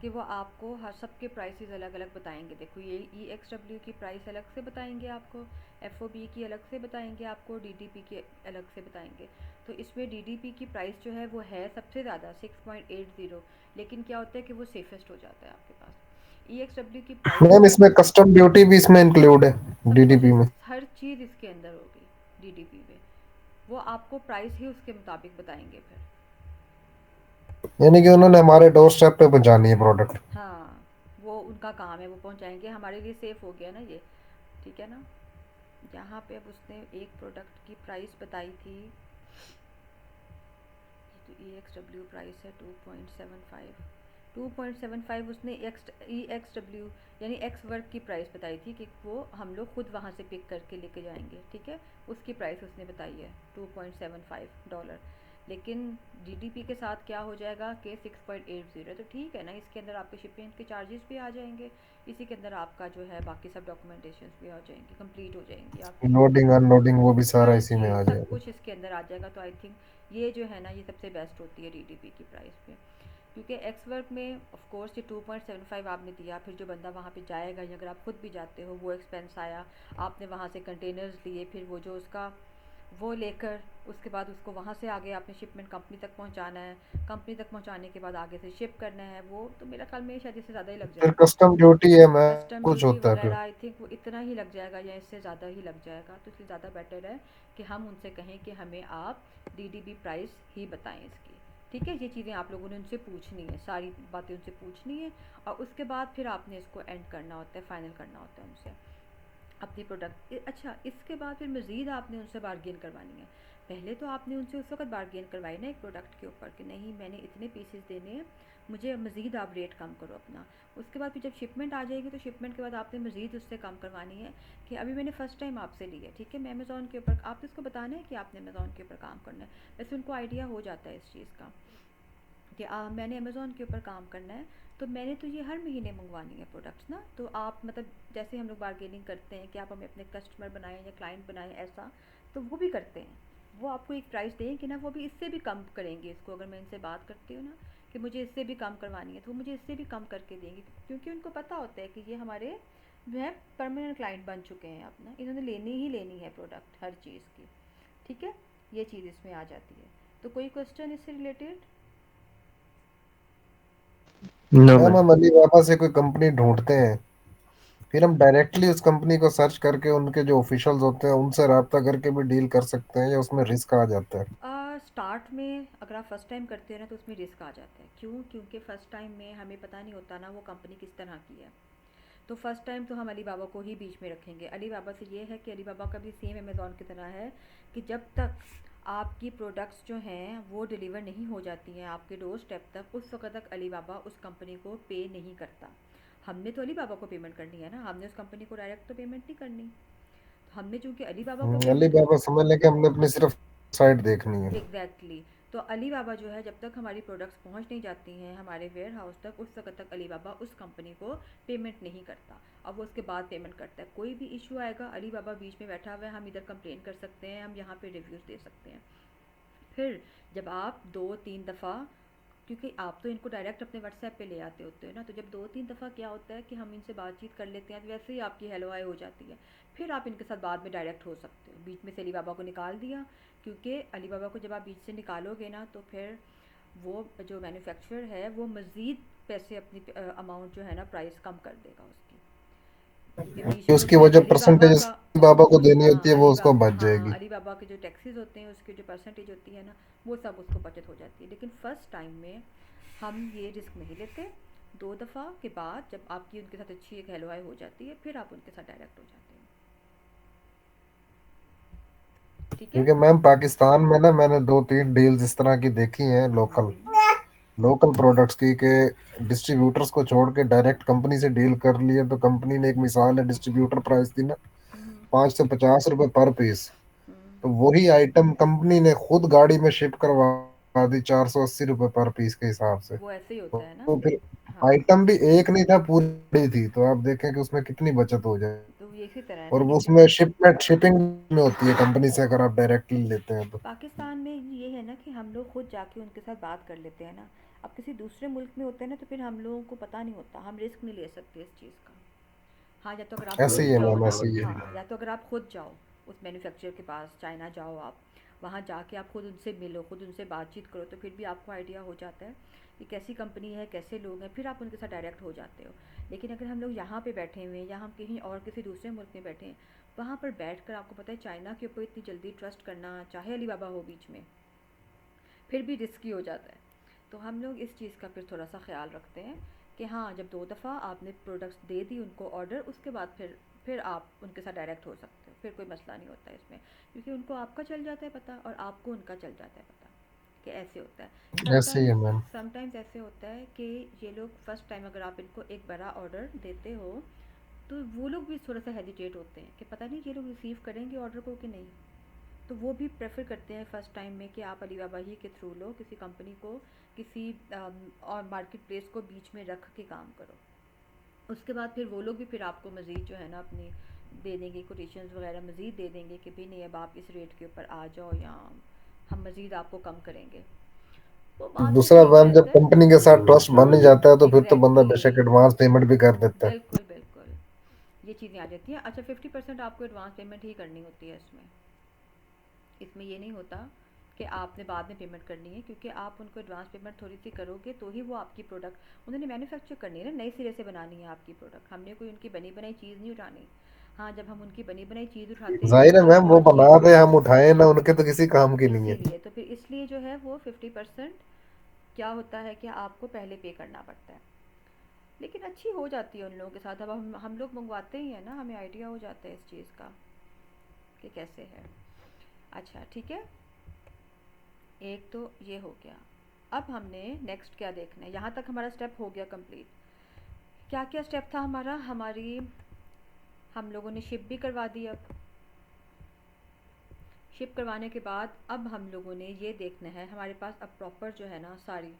कि वो आपको हर सब के प्राइसेस अलग अलग बताएंगे। देखो, ये EXW की प्राइस अलग से बताएंगे आपको, FOB की अलग से बताएंगे आपको, DDP की अलग से बताएंगे। तो इसमें DDP की प्राइस जो है वो है सबसे ज़्यादा 6.80, लेकिन क्या होता है कि वो सेफेस्ट हो जाता है आपके पास। EXW की प्राइस मैम, इसमें कस्टम ड्यूटी भी इसमें इंक्लूड है सब कुछ डीडीपी में? हर चीज़ इसके अंदर होगी DDP में। वो आपको प्राइस ही उसके मुताबिक बताएंगे फिर। यानी कि उन्होंने हमारे डोर स्टेप पे पहुंचानी है प्रोडक्ट? हाँ, वो उनका काम है, वो पहुंचाएंगे, हमारे लिए सेफ़ हो गया ना ये, ठीक है ना। यहाँ पे अब उसने एक प्रोडक्ट की प्राइस बताई थी, तो EXW प्राइस है 2.75, 2.75 उसने EXW यानी एक्स वर्क की प्राइस बताई थी कि वो हम लोग खुद वहाँ से पिक करके लेके जाएंगे, ठीक है। उसकी प्राइस उसने बताई है $2.75। लेकिन जीडीपी के साथ क्या हो जाएगा कि 6.80, तो ठीक है ना, इसके अंदर आपके शिपिंग के चार्जेस भी आ जाएंगे, इसी के अंदर आपका जो है बाकी सब डॉक्यूमेंटेशन भी आ जाएंगी, कंप्लीट हो जाएंगी आपकी। लोडिंग अनलोडिंग वो भी सारा हर इसी में चीज़ आ सब जाएगा। कुछ इसके अंदर आ जाएगा। तो आई थिंक ये जो है ना, ये सबसे बेस्ट होती है डीडीपी की प्राइस पे, क्योंकि एक्स वर्क में ऑफ कोर्स ये 2.75 आपने दिया, फिर जो बंदा वहाँ पे जाएगा या अगर आप खुद भी जाते हो वो एक्सपेंस आया, आपने वहाँ से कंटेनर्स लिए, फिर वो जो उसका वो लेकर उसके बाद उसको वहाँ से आगे आपने शिपमेंट कंपनी तक पहुँचाना है, कंपनी तक पहुँचाने के बाद आगे से शिप करना है, वो तो मेरा ख्याल में शायद इससे ज़्यादा ही लग फिर जाएगा। कस्टम ड्यूटी है, मैं कस्टम कुछ ड्यूटी होता है फिर। वगैरह आई थिंक वो इतना ही लग जाएगा या इससे ज़्यादा ही लग जाएगा, तो इसलिए ज़्यादा बेटर है कि हम उनसे कहें कि हमें आप डीडीबी प्राइस ही बताएं इसकी, ठीक है। ये चीज़ें आप लोगों ने उनसे पूछनी है, सारी बातें उनसे पूछनी है, और उसके बाद फिर आपने इसको एंड करना होता है, फाइनल करना होता है उनसे अपनी प्रोडक्ट। अच्छा, इसके बाद फिर मज़ीद आपने उनसे बार्गेन करवानी है। पहले तो आपने उनसे उस वक्त बार्गेन करवाई ना एक प्रोडक्ट के ऊपर कि नहीं मैंने इतने पीसेस देने हैं, मुझे मज़ीद आप रेट कम करो अपना। उसके बाद फिर जब शिपमेंट आ जाएगी तो शिपमेंट के बाद आपने मज़ीद उससे कम करवानी है कि अभी मैंने फ़र्स्ट टाइम आपसे ली है, ठीक है, मैं अमेज़ॉन के ऊपर, आपने उसको बताना है कि आपने अमेज़ॉन के ऊपर काम करना है। वैसे उनको आइडिया हो जाता है इस चीज़ का कि मैंने अमेज़ॉन के ऊपर काम करना है, तो मैंने तो ये हर महीने मंगवानी है प्रोडक्ट्स ना, तो आप मतलब जैसे हम लोग बार्गेनिंग करते हैं कि आप हमें अपने कस्टमर बनाएं या क्लाइंट बनाएं ऐसा, तो वो भी करते हैं। वो आपको एक प्राइस देंगे ना, वो भी इससे भी कम करेंगे इसको, अगर मैं इनसे बात करती हूँ ना कि मुझे इससे भी कम करवानी है, तो वो मुझे इससे भी कम करके देंगे, क्योंकि उनको पता होता है कि ये हमारे जो है परमानेंट क्लाइंट बन चुके हैं अपना, इन्होंने लेनी ही लेनी है प्रोडक्ट हर चीज़ की, ठीक है। ये चीज़ इसमें आ जाती है। तो कोई क्वेश्चन इससे रिलेटेड? No ma'am ma'am. हम अलीबाबा से कोई कंपनी ढूंढते हैं, फिर हम डायरेक्टली उस कंपनी को सर्च करके उनके जो ऑफिशियल्स होते हैं उनसे राब्ता करके भी डील कर सकते हैं, या उसमें रिस्क आ जाता है? स्टार्ट में अगर आप फ़र्स्ट टाइम करते हैं ना तो उसमें रिस्क आ जाता है। क्यों? क्योंकि फ़र्स्ट टाइम में हमें पता नहीं होता ना वो कंपनी किस तरह की है। तो फ़र्स्ट टाइम तो हम अलीबाबा को ही बीच में रखेंगे। अलीबाबा से ये है कि अलीबाबा का भी सेम अमेज़ॉन की तरह है कि जब तक आपकी प्रोडक्ट्स जो हैं वो डिलीवर नहीं हो जाती हैं आपके डोर स्टेप तक, उस वक्त तक अलीबाबा उस कंपनी को पे नहीं करता। हमने तो अलीबाबा को पेमेंट करनी है ना, हमने उस कंपनी को डायरेक्ट तो पेमेंट नहीं करनी। हमने चूँकि अलीबाबा को पेमेंट अलीबाबा समझ लें कि हमने अपनी सिर्फ साइट देखनी है। एग्जैक्टली तो अलीबाबा जो है जब तक हमारी प्रोडक्ट्स पहुंच नहीं जाती हैं हमारे वेयर हाउस तक, उस वक्त तक अलीबाबा उस कंपनी को पेमेंट नहीं करता। अब वो उसके बाद पेमेंट करता है। कोई भी इशू आएगा अलीबाबा बीच में बैठा हुआ है, हम इधर कंप्लेन कर सकते हैं, हम यहाँ पे रिव्यूज़ दे सकते हैं। फिर जब आप 2-3 दफ़ा, क्योंकि आप तो इनको डायरेक्ट अपने व्हाट्सएप पे ले आते होते हो ना, तो जब 2-3 दफ़ा क्या होता है कि हम इनसे बातचीत कर लेते हैं तो वैसे ही आपकी हेलो हाय हो जाती है। फिर आप इनके साथ बाद में डायरेक्ट हो सकते हो। बीच में से अलीबाबा को निकाल दिया, क्योंकि अलीबाबा को जब आप बीच से निकालोगे ना तो फिर वो जो मैन्युफैक्चरर है वो मज़ीद पैसे अपनी अमाउंट जो है ना प्राइस कम कर देगा उसकी, क्योंकि बीच कि में उसकी उसने वो जो अलीबाबा परसेंटेज का, बाबा को देनी होती हाँ है वो उसको अलीबाबा, बच हाँ जाएगी। अलीबाबा के जो टैक्सेस होते हैं उसकी जो परसेंटेज होती है ना वो सब उसको बचत हो जाती है। लेकिन फ़र्स्ट टाइम में हम ये रिस्क नहीं लेते। 2 दफ़ा के बाद जब आपकी उनके साथ अच्छी एक हेलो हाय हो जाती है फिर आप उनके साथ डायरेक्ट हो जाते हैं, ठीक है। क्योंकि मैम पाकिस्तान में ना मैंने 2-3 डील्स इस तरह की देखी हैं, लोकल लोकल प्रोडक्ट्स की, के डिस्ट्रीब्यूटर्स को छोड़ के डायरेक्ट कंपनी से डील कर लिए। तो कंपनी ने एक मिसाल है, डिस्ट्रीब्यूटर प्राइस थी ना हम्म 5 से 50 रुपए पर पीस, हम्म तो वही आइटम कंपनी ने खुद गाड़ी में शिप करवा दी 480 रुपए पर पीस के हिसाब से। वो ऐसे ही होता है ना। तो फिर हाँ, आइटम भी एक नहीं था, पूरी थी, तो आप देखें कि उसमें कितनी बचत हो जाए। तो ये इसी तरह है और ना वो कि उसमें शिपमेंट शिपिंग में होती है कंपनी से, अगर आप डायरेक्टली लेते हैं तो। पाकिस्तान में ये है ना कि हम लोग खुद जाके उनके साथ बात कर लेते हैं ना। अब किसी दूसरे मुल्क में होते हैं ना तो फिर हम लोगों को पता नहीं होता, हम रिस्क नहीं ले सकते इस चीज़ का। हाँ, या तो अगर आप ऐसे खुद ही है जाओ मैम, ना, ऐसे ही है। हाँ या तो अगर आप खुद जाओ उस मैन्युफैक्चरर के पास, चाइना जाओ आप, वहाँ जाके आप खुद उनसे मिलो, खुद उनसे बातचीत करो, तो फिर भी आपको आइडिया हो जाता है कि कैसी कंपनी है, कैसे लोग हैं, फिर आप उनके साथ डायरेक्ट हो जाते हो। लेकिन अगर हम लोग यहाँ पे बैठे हुए हैं या हम कहीं और किसी दूसरे मुल्क में बैठे हैं, वहाँ पर बैठ कर आपको पता है चाइना के ऊपर इतनी जल्दी ट्रस्ट करना, चाहे अलीबाबा हो बीच में, फिर भी रिस्की हो जाता है। तो हम लोग इस चीज़ का फिर थोड़ा सा ख्याल रखते हैं कि हाँ, जब 2 दफ़ा आपने प्रोडक्ट्स दे दी उनको ऑर्डर, उसके बाद फिर आप उनके साथ डायरेक्ट हो सकते हो, फिर कोई मसला नहीं होता है इसमें, क्योंकि उनको आपका चल जाता है पता और आपको उनका चल जाता है पता, कि ऐसे होता है। ऐसे ही है मैम। समटाइम्स ऐसे होता है कि ये लोग फर्स्ट टाइम अगर आप इनको एक बड़ा ऑर्डर देते हो तो वो लोग भी थोड़ा सा हेजिटेट होते हैं कि पता नहीं ये लोग रिसीव करेंगे ऑर्डर को कि नहीं। तो वो भी प्रेफर करते हैं फर्स्ट टाइम में कि आप अलीबाबा ही के थ्रू लो, किसी कंपनी को, किसी और मार्केट प्लेस को बीच में रख के काम करो। उसके बाद फिर वो लोग भी फिर आपको मज़ीद जो है ना अपनी दे देंगे, कोटेशंस वगैरह मज़ीद दे देंगे कि भाई नहीं अब आप इस रेट के ऊपर आ जाओ या हम मज़ीद आपको कम करेंगे। वो बात से दूसरा ठीक मैम, जब रहता है। कंपनी के साथ ट्रस्ट बन ही जाता है तो फिर तो बंदा बेशक एग्जैक्टली, एडवांस पेमेंट भी कर देता है। बिल्कुल बिल्कुल, ये चीज़ें आ जाती हैं। अच्छा 50% आपको एडवांस पेमेंट ही करनी होती है इसमें। इसमें ये नहीं होता कि आपने बाद में पेमेंट करनी है, क्योंकि आप उनको एडवांस पेमेंट थोड़ी सी करोगे तो ही वो आपकी प्रोडक्ट उन्होंने मैन्युफैक्चर करनी है ना, नए सिरे से बनानी है आपकी प्रोडक्ट। हमने कोई उनकी बनी बनाई चीज़ नहीं उठानी। हाँ, जब हम उनकी बनी बनाई चीज़ उठाते हैं जाहिर तो है मैम, आपको वो अच्छी, बना दे हम उठाए ना, उनके तो किसी काम की नहीं है। इसीलिए तो फिर इसलिए जो है वो 50% क्या होता है कि आपको पहले पे करना पड़ता है। लेकिन अच्छी हो जाती है उन लोगों के साथ। अब हम लोग मंगवाते ही हैं ना, हमें आइडिया हो जाता है इस चीज़ का कि कैसे है। अच्छा ठीक है, एक तो ये हो गया। अब हमने नेक्स्ट क्या देखना है, यहाँ तक हमारा स्टेप हो गया कंप्लीट। क्या क्या स्टेप था हमारा, हमारी हम लोगों ने शिप भी करवा दी। अब शिप करवाने के बाद अब हम लोगों ने ये देखना है, हमारे पास अब प्रॉपर जो है ना सारी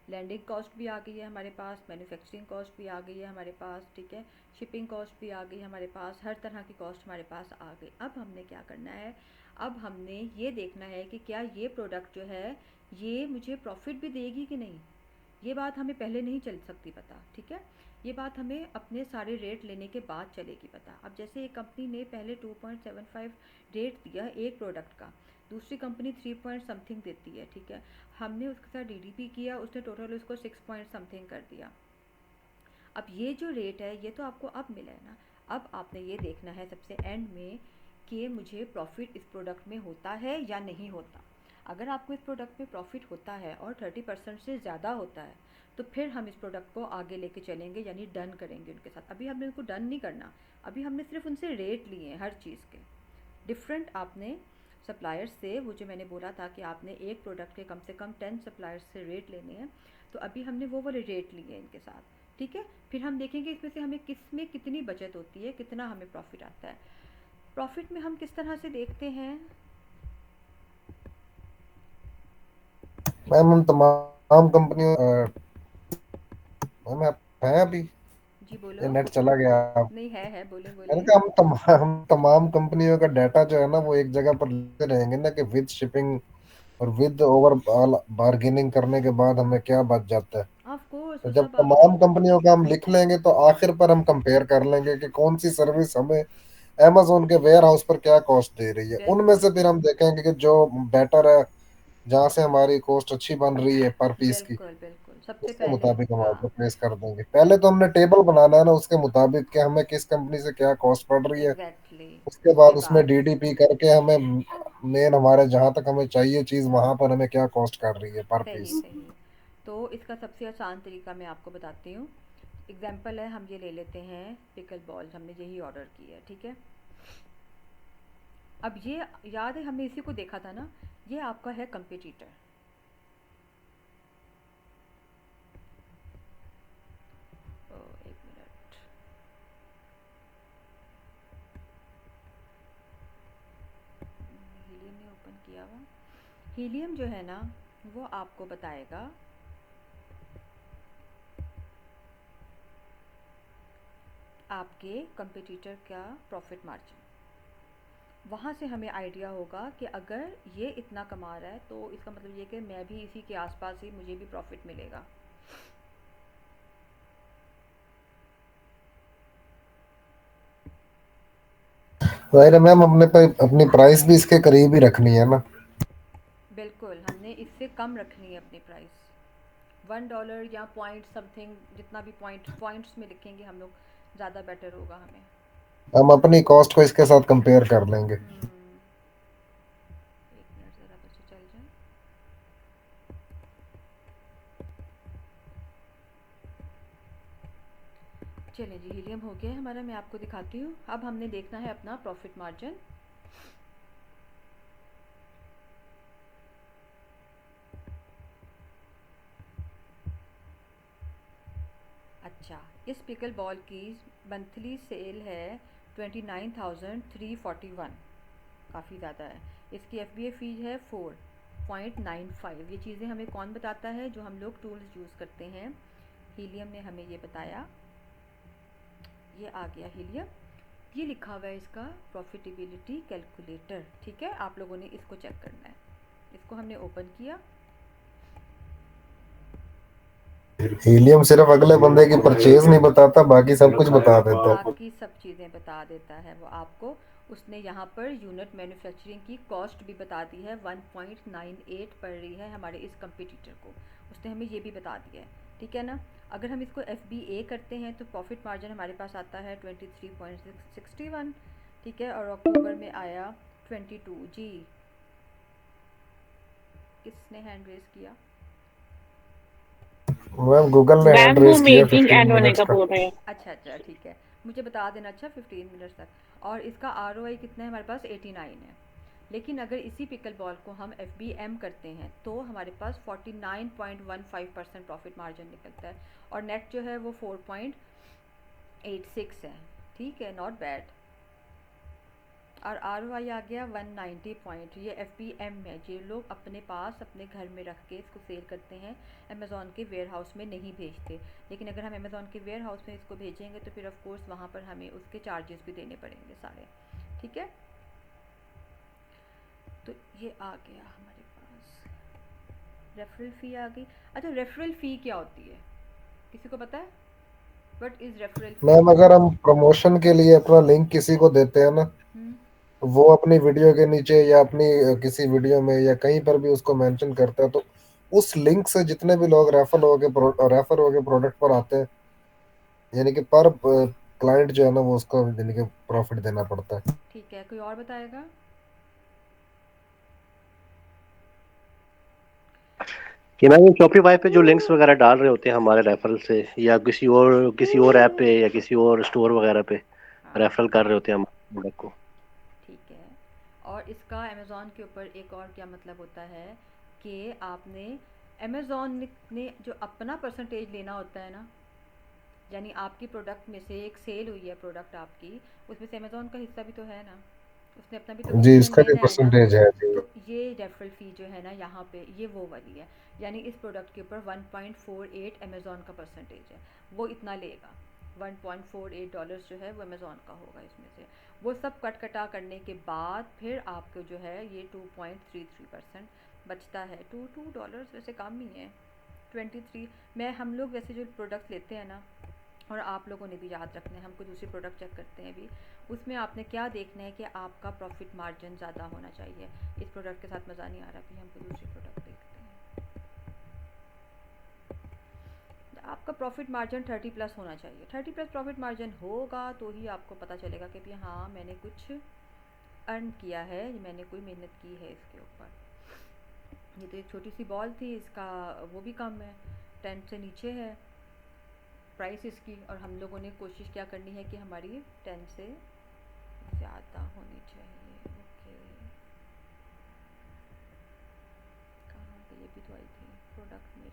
लैंडिंग कॉस्ट भी आ गई है हमारे पास, मैन्युफैक्चरिंग कॉस्ट भी आ गई है हमारे पास, ठीक है, शिपिंग कॉस्ट भी आ गई है हमारे पास, हर तरह की कॉस्ट हमारे पास आ गई। अब हमने क्या करना है, अब हमने ये देखना है कि क्या ये प्रोडक्ट जो है ये मुझे प्रॉफिट भी देगी कि नहीं। ये बात हमें पहले नहीं चल सकती पता, ठीक है। ये बात हमें अपने सारे रेट लेने के बाद चलेगी पता। अब जैसे एक कंपनी ने पहले 2.75 रेट दिया एक प्रोडक्ट का, दूसरी कंपनी 3 पॉइंट समथिंग देती है, ठीक है। हमने उसके साथ डीडीपी किया, उसने टोटल उसको 6 पॉइंट समथिंग कर दिया। अब ये जो रेट है ये तो आपको अब मिला है ना। अब आपने ये देखना है सबसे एंड में कि मुझे प्रॉफिट इस प्रोडक्ट में होता है या नहीं होता। अगर आपको इस प्रोडक्ट में प्रॉफिट होता है और 30% से ज़्यादा होता है तो फिर हम इस प्रोडक्ट को आगे लेके चलेंगे, यानी डन करेंगे उनके साथ। अभी हमने उनको डन नहीं करना, अभी हमने सिर्फ उनसे रेट लिए हैं हर चीज़ के डिफरेंट। आपने सप्लायर्स से, वो जो मैंने बोला था कि आपने एक प्रोडक्ट के कम से कम 10 सप्लायर्स से रेट लेने हैं, तो अभी हमने वो वाले रेट लिए हैं इनके साथ, ठीक है। फिर हम देखेंगे इसमें से हमें किस में कितनी बचत होती है, कितना हमें प्रॉफिट आता है। प्रॉफिट में हम किस तरह से देखते हैं, मैम हम तमाम कंपनियों मैम आप हैं अभी? जी ये बोलो। नेट चला गया आप? नहीं है, बोले मैंने बोलिए। कहा हम तमाम कंपनियों का डाटा जो है ना वो एक जगह पर लेते रहेंगे ना, कि विद शिपिंग और विद ओवर बार्गेनिंग करने के बाद हमें क्या बच जाता है। ऑफ कोर्स तो वो जब सब आपको, तमाम कंपनियों का हम लिख लेंगे तो आखिर पर हम कंपेयर कर लेंगे कि कौन सी सर्विस हमें amazon के वेयर हाउस पर क्या कॉस्ट दे रही है, उनमें बिल्कुल से फिर हम देखेंगे कि जो बेटर है, जहाँ से हमारी कॉस्ट अच्छी बन रही है पर पीस की, बिल्कुल बिल्कुल सबसे उसके पहले, मुताबिक हम हाँ ऑर्डर प्लेस कर देंगे। पहले तो हमने टेबल बनाना है ना उसके मुताबिक कि हमें किस कंपनी से क्या कॉस्ट पड़ रही है। एग्जैक्टली उसके उसके बाद उसमें बाद डीडीपी करके हमें मेन हमारे जहां तक हमें चाहिए चीज वहां पर हमें क्या कॉस्ट कर रही है पर सही पीस। सही। तो इसका सबसे आसान तरीका मैं आपको बताती हूँ। एग्जाम्पल है, हम ये ले लेते हैं पिकल बॉल, हमने यही ऑर्डर की है, ठीक है। अब ये याद है हमने इसी को देखा था ना, ये आपका है कंपटीटर। एक मिनट, हीलियम ने ओपन किया हुआ। हीलियम जो है ना वो आपको बताएगा आपके कंपटीटर का प्रॉफिट मार्जिन। वहाँ से हमें आइडिया होगा कि अगर ये इतना कमा रहा है तो इसका मतलब ये कि मैं भी इसी के आसपास ही, मुझे भी प्रॉफिट मिलेगा। जाहिर है मैम, अपने पे अपनी प्राइस भी इसके करीब ही रखनी है ना। बिल्कुल, हमने इससे कम रखनी है अपनी प्राइस। $1 या पॉइंट समथिंग, जितना भी पॉइंट्स में लिखेंगे हम लोग ज़्यादा बेटर होगा हमें। हम अपनी कॉस्ट को इसके साथ कंपेयर कर लेंगे। एक मिनट ज़रा बच्चे चल जाए। चलिए जी, हीलियम हो गया है हमारा, मैं आपको दिखाती हूँ। अब हमने देखना है अपना प्रॉफिट मार्जिन। अच्छा, इस पिकल बॉल की मंथली सेल है 29,341, काफ़ी ज़्यादा है। इसकी FBA फ़ीस है 4.95। ये चीज़ें हमें कौन बताता है? जो हम लोग टूल्स यूज़ करते हैं। हीलियम ने हमें ये बताया। ये आ गया हीलियम, ये लिखा हुआ है इसका प्रॉफिटेबिलिटी कैलकुलेटर। ठीक है, आप लोगों ने इसको चेक करना है। इसको हमने ओपन किया। हीलियम सिर्फ अगले बंदे की परचेज नहीं बताता, बाकी सब कुछ बता देता है। बाकी सब चीज़ें बता देता है वो आपको। उसने यहाँ पर यूनिट मैन्युफैक्चरिंग की कॉस्ट भी बता दी है, 1.98 पड़ रही है हमारे इस कंपटीटर को। उसने हमें ये भी बता दिया है, ठीक है ना। अगर हम इसको FBA करते हैं तो प्रॉफिट मार्जिन हमारे पास आता है 23.61, ठीक है। और अक्टूबर में आया 22। जी, किसने हैंड रेज किया? मैम गूगल ने हैंड बैम्बू रेज किया मेकिंग 15 एंड होने मिनट्स का का। बोल रहे हैं। अच्छा अच्छा, ठीक है, मुझे बता देना। अच्छा, 15 मिनट तक। और इसका ROI कितना है हमारे पास? 89 है। लेकिन अगर इसी पिकल बॉल को हम FBM करते हैं तो हमारे पास 49.15% प्रॉफिट मार्जिन निकलता है, और नेट जो है वो 4.86 है। ठीक है, नॉट बैड। और ROI आ गया 190 पॉइंट। ये FBM है, जो लोग अपने पास अपने घर में रख के इसको सेल करते हैं, अमेज़ॉन के वेयर हाउस में नहीं भेजते। लेकिन अगर हम अमेज़ॉन के वेयर हाउस में इसको भेजेंगे तो फिर ऑफ कोर्स वहाँ पर हमें उसके चार्जेस भी देने पड़ेंगे सारे। ठीक है, तो ये आ गया हमारे पास। रेफरल फ़ी आ गई। अच्छा, रेफरल फ़ी क्या होती है? किसी को पता है? What is referral fee? Ma'am अगर हम प्रमोशन के लिए अपना लिंक किसी को देते हैं ना, हम्म। वो अपनी वीडियो के नीचे या अपनी किसी वीडियो में या कहीं पर भी उसको मेंशन करता है, तो उस लिंक से जितने भी लोग रेफर होके प्रोडक्ट पर आते हैं, यानी कि पर क्लाइंट जो है ना, वो उसको यानी कि प्रॉफिट देना पड़ता है। ठीक है, कोई और बताएगा? कि मैम ये शॉपिफाई पे जो लिंक्स वगैरह डाल रहे होते हैं हमारे रेफरल से, या किसी और ऐप पे या किसी और स्टोर वगैरह पे हाँ, रेफरल कर रहे होते हैं हमारे प्रोडक्ट को। ठीक है। और इसका अमेज़ॉन के ऊपर एक और क्या मतलब होता है कि आपने अमेज़ॉन ने जो अपना परसेंटेज लेना होता है ना, यानी आपकी प्रोडक्ट में से एक सेल हुई है प्रोडक्ट आपकी, उसमें से अमेज़ॉन का हिस्सा भी तो है ना, उसने अपना भी तो जी, कमीशन इसका भी लेना है ना। परसेंटेज है जी। तो ये रेफरल फ़ी जो है ना यहाँ पे, ये वो वाली है। यानी इस प्रोडक्ट के ऊपर 1.48 अमेज़ॉन का परसेंटेज है, वो इतना लेगा। $1.48 जो है वो अमेज़ॉन का होगा इसमें से। वो सब कटा करने के बाद फिर आपको जो है ये 2.33% बचता है। $2 वैसे कम ही है। 23 मैं हम लोग वैसे जो प्रोडक्ट लेते हैं ना, और आप लोगों ने भी याद रखना है, हम कोई दूसरी प्रोडक्ट चेक करते हैं भी, उसमें आपने क्या देखना है कि आपका प्रॉफिट मार्जिन ज़्यादा होना चाहिए। इस प्रोडक्ट के साथ मज़ा नहीं आ रहा कि हम कोई दूसरी प्रोडक्ट देखते हैं। आपका प्रॉफिट मार्जिन 30+ होना चाहिए। 30+ प्रॉफिट मार्जिन होगा तो ही आपको पता चलेगा कि भी हाँ मैंने कुछ अर्न किया है, मैंने कोई मेहनत की है इसके ऊपर। ये तो एक छोटी सी बॉल थी, इसका वो भी कम है, 10 से नीचे है प्राइस इसकी। और हम लोगों ने कोशिश क्या करनी है कि हमारी 10 से ज़्यादा होनी चाहिए। ओके, कहाँ पे ये भी तो आई थी प्रोडक्ट मेरी।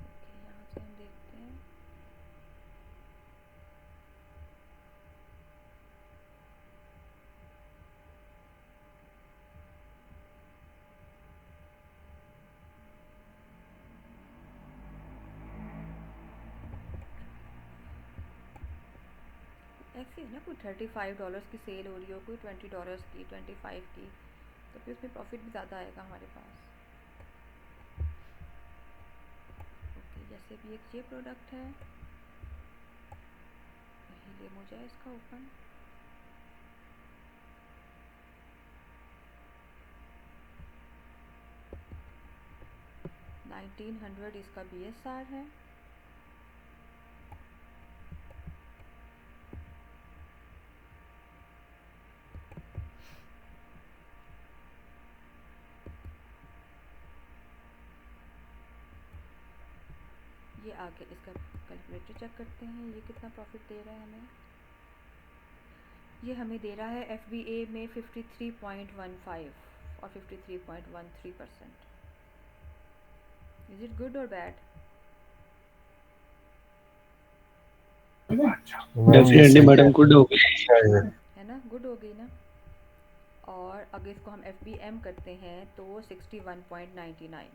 ओके, यहाँ से हम देखते हैं। ऐसे है ना, कोई $35 की सेल हो रही हो, कोई $20 की, 25 की, तो फिर उसमें प्रॉफिट भी ज़्यादा आएगा हमारे पास। ओके, जैसे भी एक ये प्रोडक्ट है, हीलियम हो जाए इसका ओपन। $1900 इसका BSR है। ये आगे इसका कैलकुलेटर चेक करते हैं, ये कितना प्रॉफिट दे रहा है हमें। ये हमें दे रहा है FBA में 53.15 और 53.13%। इज़ इट गुड और बैड? डेफिनेटली मैडम, गुड हो गई। है ना, गुड हो गई ना। और अगर इसको हम FBM करते हैं तो 61.99।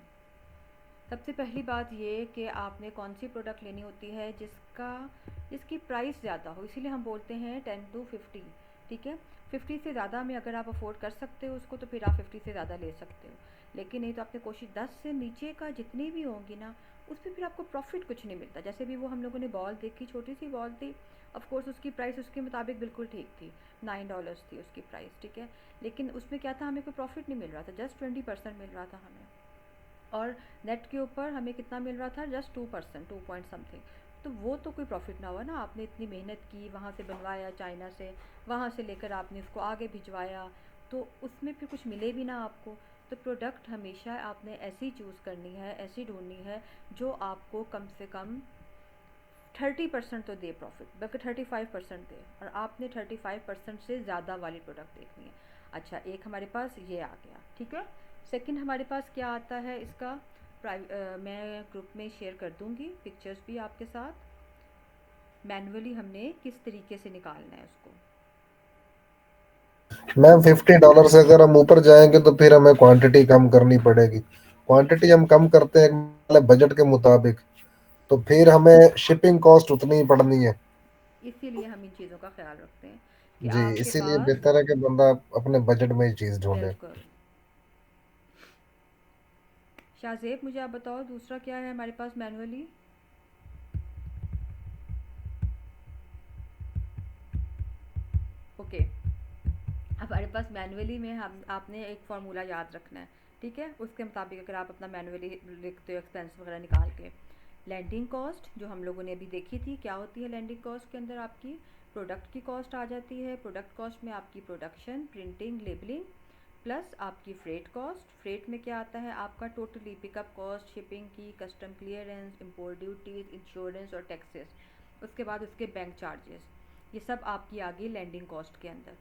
सबसे पहली बात ये कि आपने कौन सी प्रोडक्ट लेनी होती है जिसकी प्राइस ज़्यादा हो, इसीलिए हम बोलते हैं 10 to 50। ठीक है, 50 से ज़्यादा में अगर आप अफोर्ड कर सकते हो उसको तो फिर आप 50 से ज़्यादा ले सकते हो, लेकिन नहीं तो आपने कोशिश 10 से नीचे का जितनी भी होंगी ना उस पर फिर आपको प्रॉफिट कुछ नहीं मिलता। जैसे भी वो हम लोगों ने बॉल देखी, छोटी सी बॉल थी, ऑफ कोर्स उसकी प्राइस उसके मुताबिक बिल्कुल ठीक थी, $9 थी उसकी प्राइस, ठीक है, लेकिन उसमें क्या था, हमें कोई प्रॉफिट नहीं मिल रहा था, जस्ट 20% मिल रहा था हमें। और नेट के ऊपर हमें कितना मिल रहा था, जस्ट 2%, 2 पॉइंट समथिंग। तो वो तो कोई प्रॉफिट ना हुआ ना, आपने इतनी मेहनत की, वहाँ से बनवाया चाइना से, वहाँ से लेकर आपने उसको आगे भिजवाया, तो उसमें फिर कुछ मिले भी ना आपको। तो प्रोडक्ट हमेशा आपने ऐसी चूज़ करनी है, ऐसी ढूंढनी है जो आपको कम से कम 30% तो दे प्रॉफिट, बल्कि 35% दे, और आपने 35% से ज़्यादा वाली प्रोडक्ट देखनी है। अच्छा, एक हमारे पास ये आ गया, ठीक है। सेकंड हमारे पास क्या आता है इसका, मैं ग्रुप में शेयर कर दूँगी पिक्चर्स भी आपके साथ, मैनुअली हमने किस तरीके से निकालना है उसको। मैम $50 से अगर हम ऊपर जाएंगे तो फिर हमें क्वांटिटी कम करनी पड़ेगी। क्वांटिटी हम कम करते हैं बजट के मुताबिक, तो फिर हमें शिपिंग कॉस्ट उतनी ही पड़नी है। इसीलिए हम इन चीज़ों का ख्याल रखते हैं कि जी, आपके इसीलिए पास, बेहतर है कि बंदा अपने बजट में ही चीज ढूंढे। बिल्कुल। शाहजेब, मुझे आप बताओ दूसरा क्या है हमारे पास मैनुअली। ओके, हमारे पास मैनुअली में हम आपने एक फार्मूला याद रखना है, ठीक है, उसके मुताबिक अगर आप अपना मैनुअली लिखते हो एक्सपेंस वगैरह निकाल के। लैंडिंग कॉस्ट जो हम लोगों ने अभी देखी थी, क्या होती है लैंडिंग कॉस्ट के अंदर, आपकी प्रोडक्ट की कॉस्ट आ जाती है। प्रोडक्ट कॉस्ट में आपकी प्रोडक्शन, प्रिंटिंग, लेबलिंग, प्लस आपकी फ्रेट कॉस्ट। फ्रेट में क्या आता है आपका टोटली पिकअप कॉस्ट, शिपिंग की, custom clearance, import duties, insurance और टैक्सेस। उसके बाद उसके बैंक चार्जेस, ये सब आपकी आ गई लैंडिंग कॉस्ट के अंदर।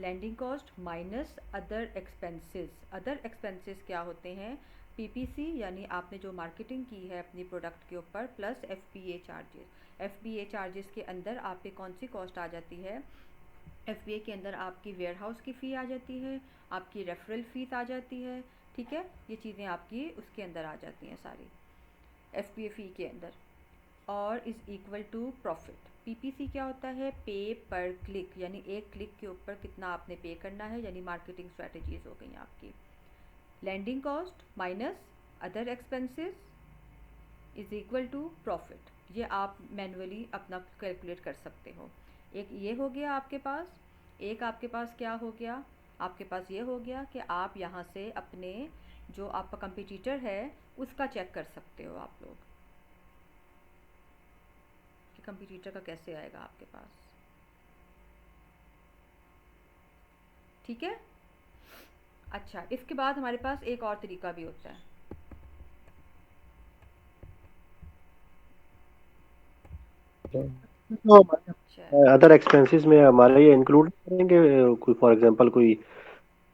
Landing cost minus other expenses. Other expenses क्या होते हैं, PPC यानी आपने जो मार्केटिंग की है अपनी प्रोडक्ट के ऊपर, plus FBA charges. FBA charges के अंदर आपके कौन सी कॉस्ट आ जाती है, FBA के अंदर आपकी वेयर हाउस की फ़ी आ जाती है, आपकी रेफरल फ़ीस आ जाती है, ठीक है, ये चीज़ें आपकी उसके अंदर आ जाती हैं सारी FBA फ़ी के अंदर। और is equal to profit. PPC क्या होता है, पे पर क्लिक, यानी एक क्लिक के ऊपर कितना आपने पे करना है, यानी मार्केटिंग स्ट्रेटजीज हो गई आपकी। Landing cost minus other expenses is equal to profit. ये आप मैनुअली अपना कैलकुलेट कर सकते हो। एक ये हो गया आपके पास, एक आपके पास क्या हो गया, आपके पास ये हो गया कि आप यहाँ से अपने जो आपका कंपटीटर है उसका चेक कर सकते हो आप लोग कि कंपटीटर का कैसे आएगा आपके पास, ठीक है। अच्छा, इसके बाद हमारे पास एक और तरीका भी होता है। अच्छा, अदर एक्सपेंसेस में हमारे ये इंक्लूड करेंगे कोई, फॉर एग्जांपल कोई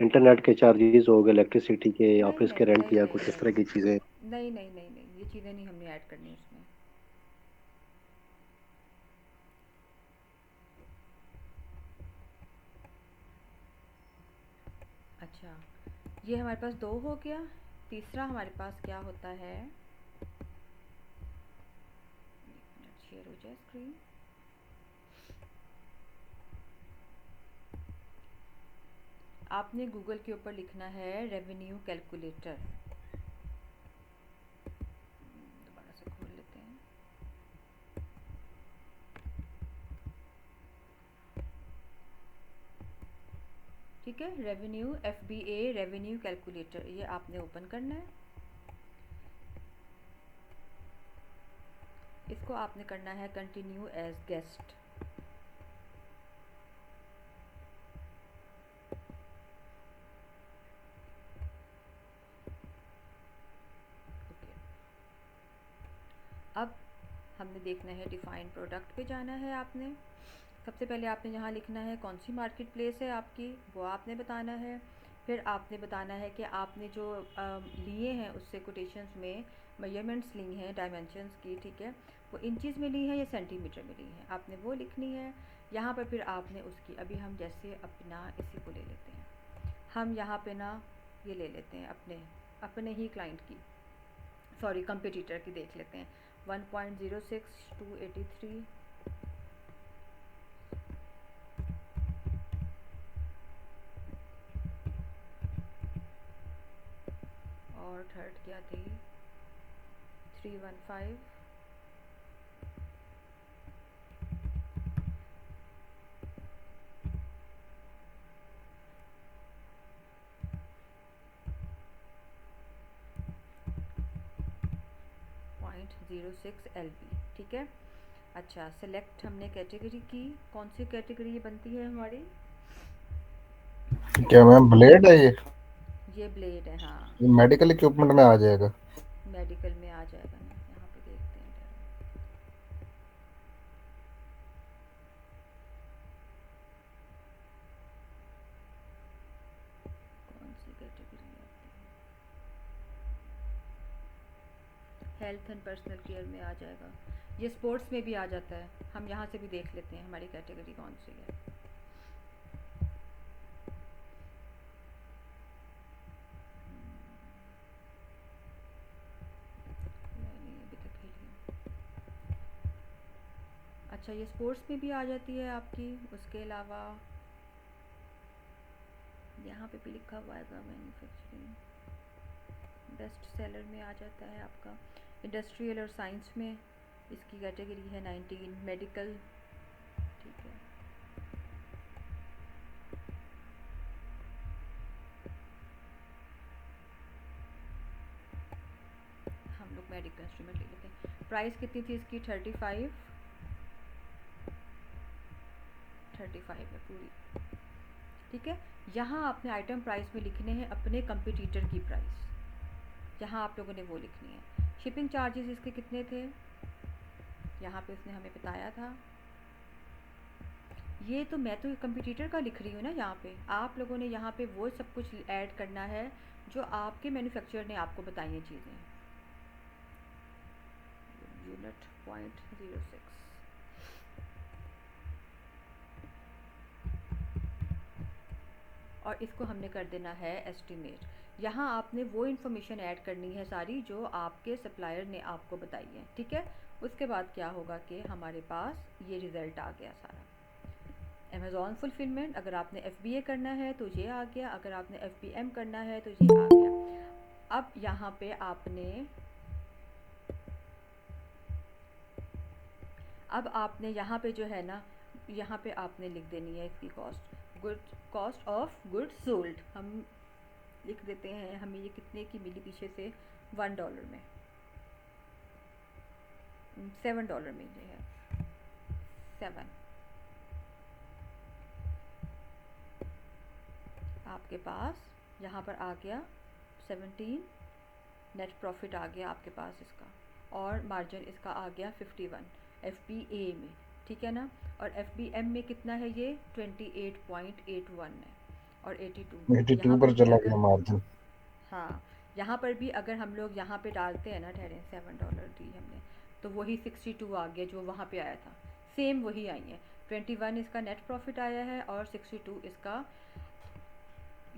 इंटरनेट के चार्जेस हो गए, इलेक्ट्रिसिटी के, नहीं ऑफिस के नहीं रेंट नहीं या नहीं कुछ इस तरह नहीं की चीजें। नहीं नहीं नहीं नहीं, ये चीज़ें नहीं हमने ऐड करनी उसमें। अच्छा, ये हमारे पास दो हो गया। तीसरा हमारे पास क्या होता है, शेयर हो जाए स्क्रीन। आपने गूगल के ऊपर लिखना है रेवेन्यू कैलकुलेटर। दोबारा से खोल लेते हैं। ठीक है, रेवेन्यू FBA रेवेन्यू कैलकुलेटर, ये आपने ओपन करना है। इसको आपने करना है कंटिन्यू एज गेस्ट। ओके, अब हमने देखना है डिफ़ाइन प्रोडक्ट पे जाना है आपने। सबसे पहले आपने यहाँ लिखना है कौन सी मार्केट प्लेस है आपकी, वो आपने बताना है। फिर आपने बताना है कि आपने जो लिए हैं उससे कोटेशंस में मेजरमेंट्स ली हैं डायमेंशंस की, ठीक है, वो इंचज़ में ली हैं या सेंटीमीटर में ली हैं, आपने वो लिखनी है। यहाँ पर फिर आपने उसकी, अभी हम जैसे अपना इसी को ले लेते हैं, हम यहाँ पे ना ये ले लेते हैं अपने अपने ही क्लाइंट की, सॉरी कंपटीटर की देख लेते हैं। 1.06 283 और थर्ड क्या थी 315 0.06 LB, ठीक है। अच्छा, सेलेक्ट हमने कैटेगरी की, कौन सी कैटेगरी ये बनती है हमारी, क्या मैम ब्लेड है ये ब्लेड है, हाँ ये मेडिकल इक्विपमेंट में आ जाएगा? मेडिकल में आ जाएगा ना, यहाँ पे देखते हैं कौन सी कैटेगरी आती है। हेल्थ एंड पर्सनल केयर में आ जाएगा, ये स्पोर्ट्स में भी आ जाता है, हम यहाँ से भी देख लेते हैं हमारी कैटेगरी कौन सी है। नहीं अभी तक ही अच्छा, ये स्पोर्ट्स में भी आ जाती है आपकी। उसके अलावा यहाँ पे भी लिखा हुआ है मैन्युफैक्चरिंग, बेस्ट सेलर में आ जाता है आपका। इंडस्ट्रियल और साइंस में इसकी कैटेगरी है 19, मेडिकल, ठीक है। हम लोग मेडिकल इंस्ट्रूमेंट ले लेते हैं। प्राइस कितनी थी इसकी 35 है पूरी, ठीक है। यहाँ आपने आइटम प्राइस में लिखने हैं अपने कंपटीटर की प्राइस, यहाँ आप लोगों ने वो लिखनी है। शिपिंग चार्जेस इसके कितने थे, यहाँ पे उसने हमें बताया था। ये तो मैं तो कंपटीटर का लिख रही हूँ ना, यहाँ पे आप लोगों ने यहाँ पे वो सब कुछ ऐड करना है जो आपके मैन्युफैक्चरर ने आपको बताई हैं चीज़ें। यूनिट 0.06, और इसको हमने कर देना है एस्टिमेट। यहाँ आपने वो इन्फॉर्मेशन ऐड करनी है सारी जो आपके सप्लायर ने आपको बताई है, ठीक है। उसके बाद क्या होगा कि हमारे पास ये रिज़ल्ट आ गया सारा। अमेज़ॉन फुलफिलमेंट, अगर आपने FBA करना है तो ये आ गया, अगर आपने FBM करना है तो ये आ गया। अब यहाँ पे आपने यहाँ पे जो है ना, यहाँ पे आपने लिख देनी है इसकी कॉस्ट ऑफ गुड सोल्ड, हम लिख देते हैं। हमें ये कितने की मिली पीछे से, $1 में, $7 में ये है, 7। आपके पास यहाँ पर आ गया 17, नेट प्रॉफिट आ गया आपके पास इसका, और मार्जिन इसका आ गया 51 FBA में, ठीक है ना। और FBM में कितना है, ये 28.81 है, और 82 यहाँ पर पर भी चला अगर, गया मार्जिन। हाँ यहाँ पर भी अगर हम लोग यहाँ पे डालते हैं ना, ठहरें, $7 दी हमने, तो वही 62 आ गया जो वहाँ पे आया था, सेम वही आई है। 21 इसका नेट प्रॉफिट आया है और 62 इसका।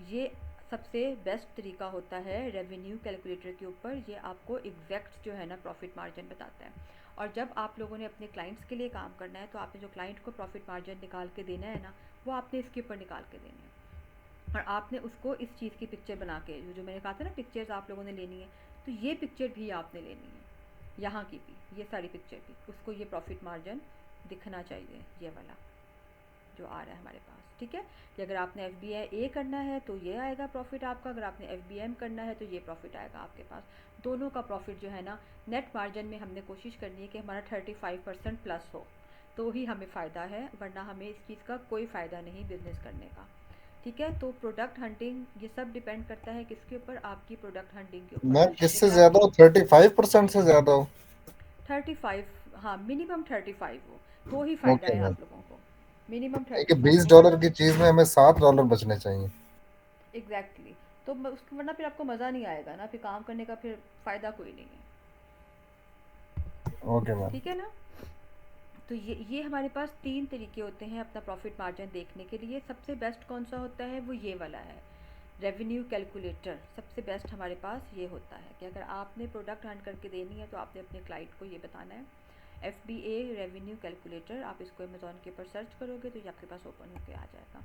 ये सबसे बेस्ट तरीका होता है रेवेन्यू कैलकुलेटर के ऊपर, ये आपको एग्जैक्ट जो है ना प्रॉफिट मार्जिन बताता है। और जब आप लोगों ने अपने क्लाइंट्स के लिए काम करना है तो आपने जो क्लाइंट को प्रॉफिट मार्जिन निकाल के देना है ना, वो आपने इसके ऊपर निकाल के देना है, और आपने उसको इस चीज़ की पिक्चर बना के, जो मैंने कहा था ना पिक्चर्स आप लोगों ने लेनी है, तो ये पिक्चर भी आपने लेनी है, यहाँ की भी, ये सारी पिक्चर भी, उसको ये प्रॉफिट मार्जिन दिखना चाहिए, ये वाला जो आ रहा है हमारे पास, ठीक है। कि अगर आपने FBA करना है तो ये आएगा प्रॉफिट आपका, अगर आपने FBM करना है तो ये प्रॉफिट आएगा आपके पास। दोनों का प्रॉफिट जो है ना, नेट मार्जिन में हमने कोशिश करनी है कि हमारा 35% प्लस हो, तो ही हमें फ़ायदा है, वरना हमें इस चीज़ का कोई फ़ायदा नहीं बिज़नेस करने का, ठीक है। तो प्रोडक्ट हंटिंग, ये सब डिपेंड करता है किसके ऊपर, आपकी प्रोडक्ट हंटिंग के ऊपर। मैं किससे अगर ज्यादा आपकी हो, 35% से ज्यादा हो? 35 हाँ मिनिमम 35 हो तो ही फ़ायदा ओके है मैम, आप लोगों को। मिनिमम यानी कि 35 नहीं $20 मतलब की चीज में हमें $7 बचने चाहिए। एग्जैक्टली तो उसके वरना फिर आपको मज़ा नहीं आएगा ना, फिर काम करने का फिर फ़ायदा कोई नहीं है। Okay ma'am. ठीक है ना। तो ये हमारे पास 3 तरीके होते हैं अपना प्रॉफिट मार्जिन देखने के लिए। सबसे बेस्ट कौन सा होता है वो ये वाला है, रेवेन्यू कैलकुलेटर। सबसे बेस्ट हमारे पास ये होता है कि अगर आपने प्रोडक्ट अर्न करके देनी है तो आपने अपने क्लाइंट को ये बताना है। FBA रेवेन्यू कैलकुलेटर, आप इसको अमेज़ॉन के ऊपर सर्च करोगे तो ये आपके पास ओपन होके आ जाएगा।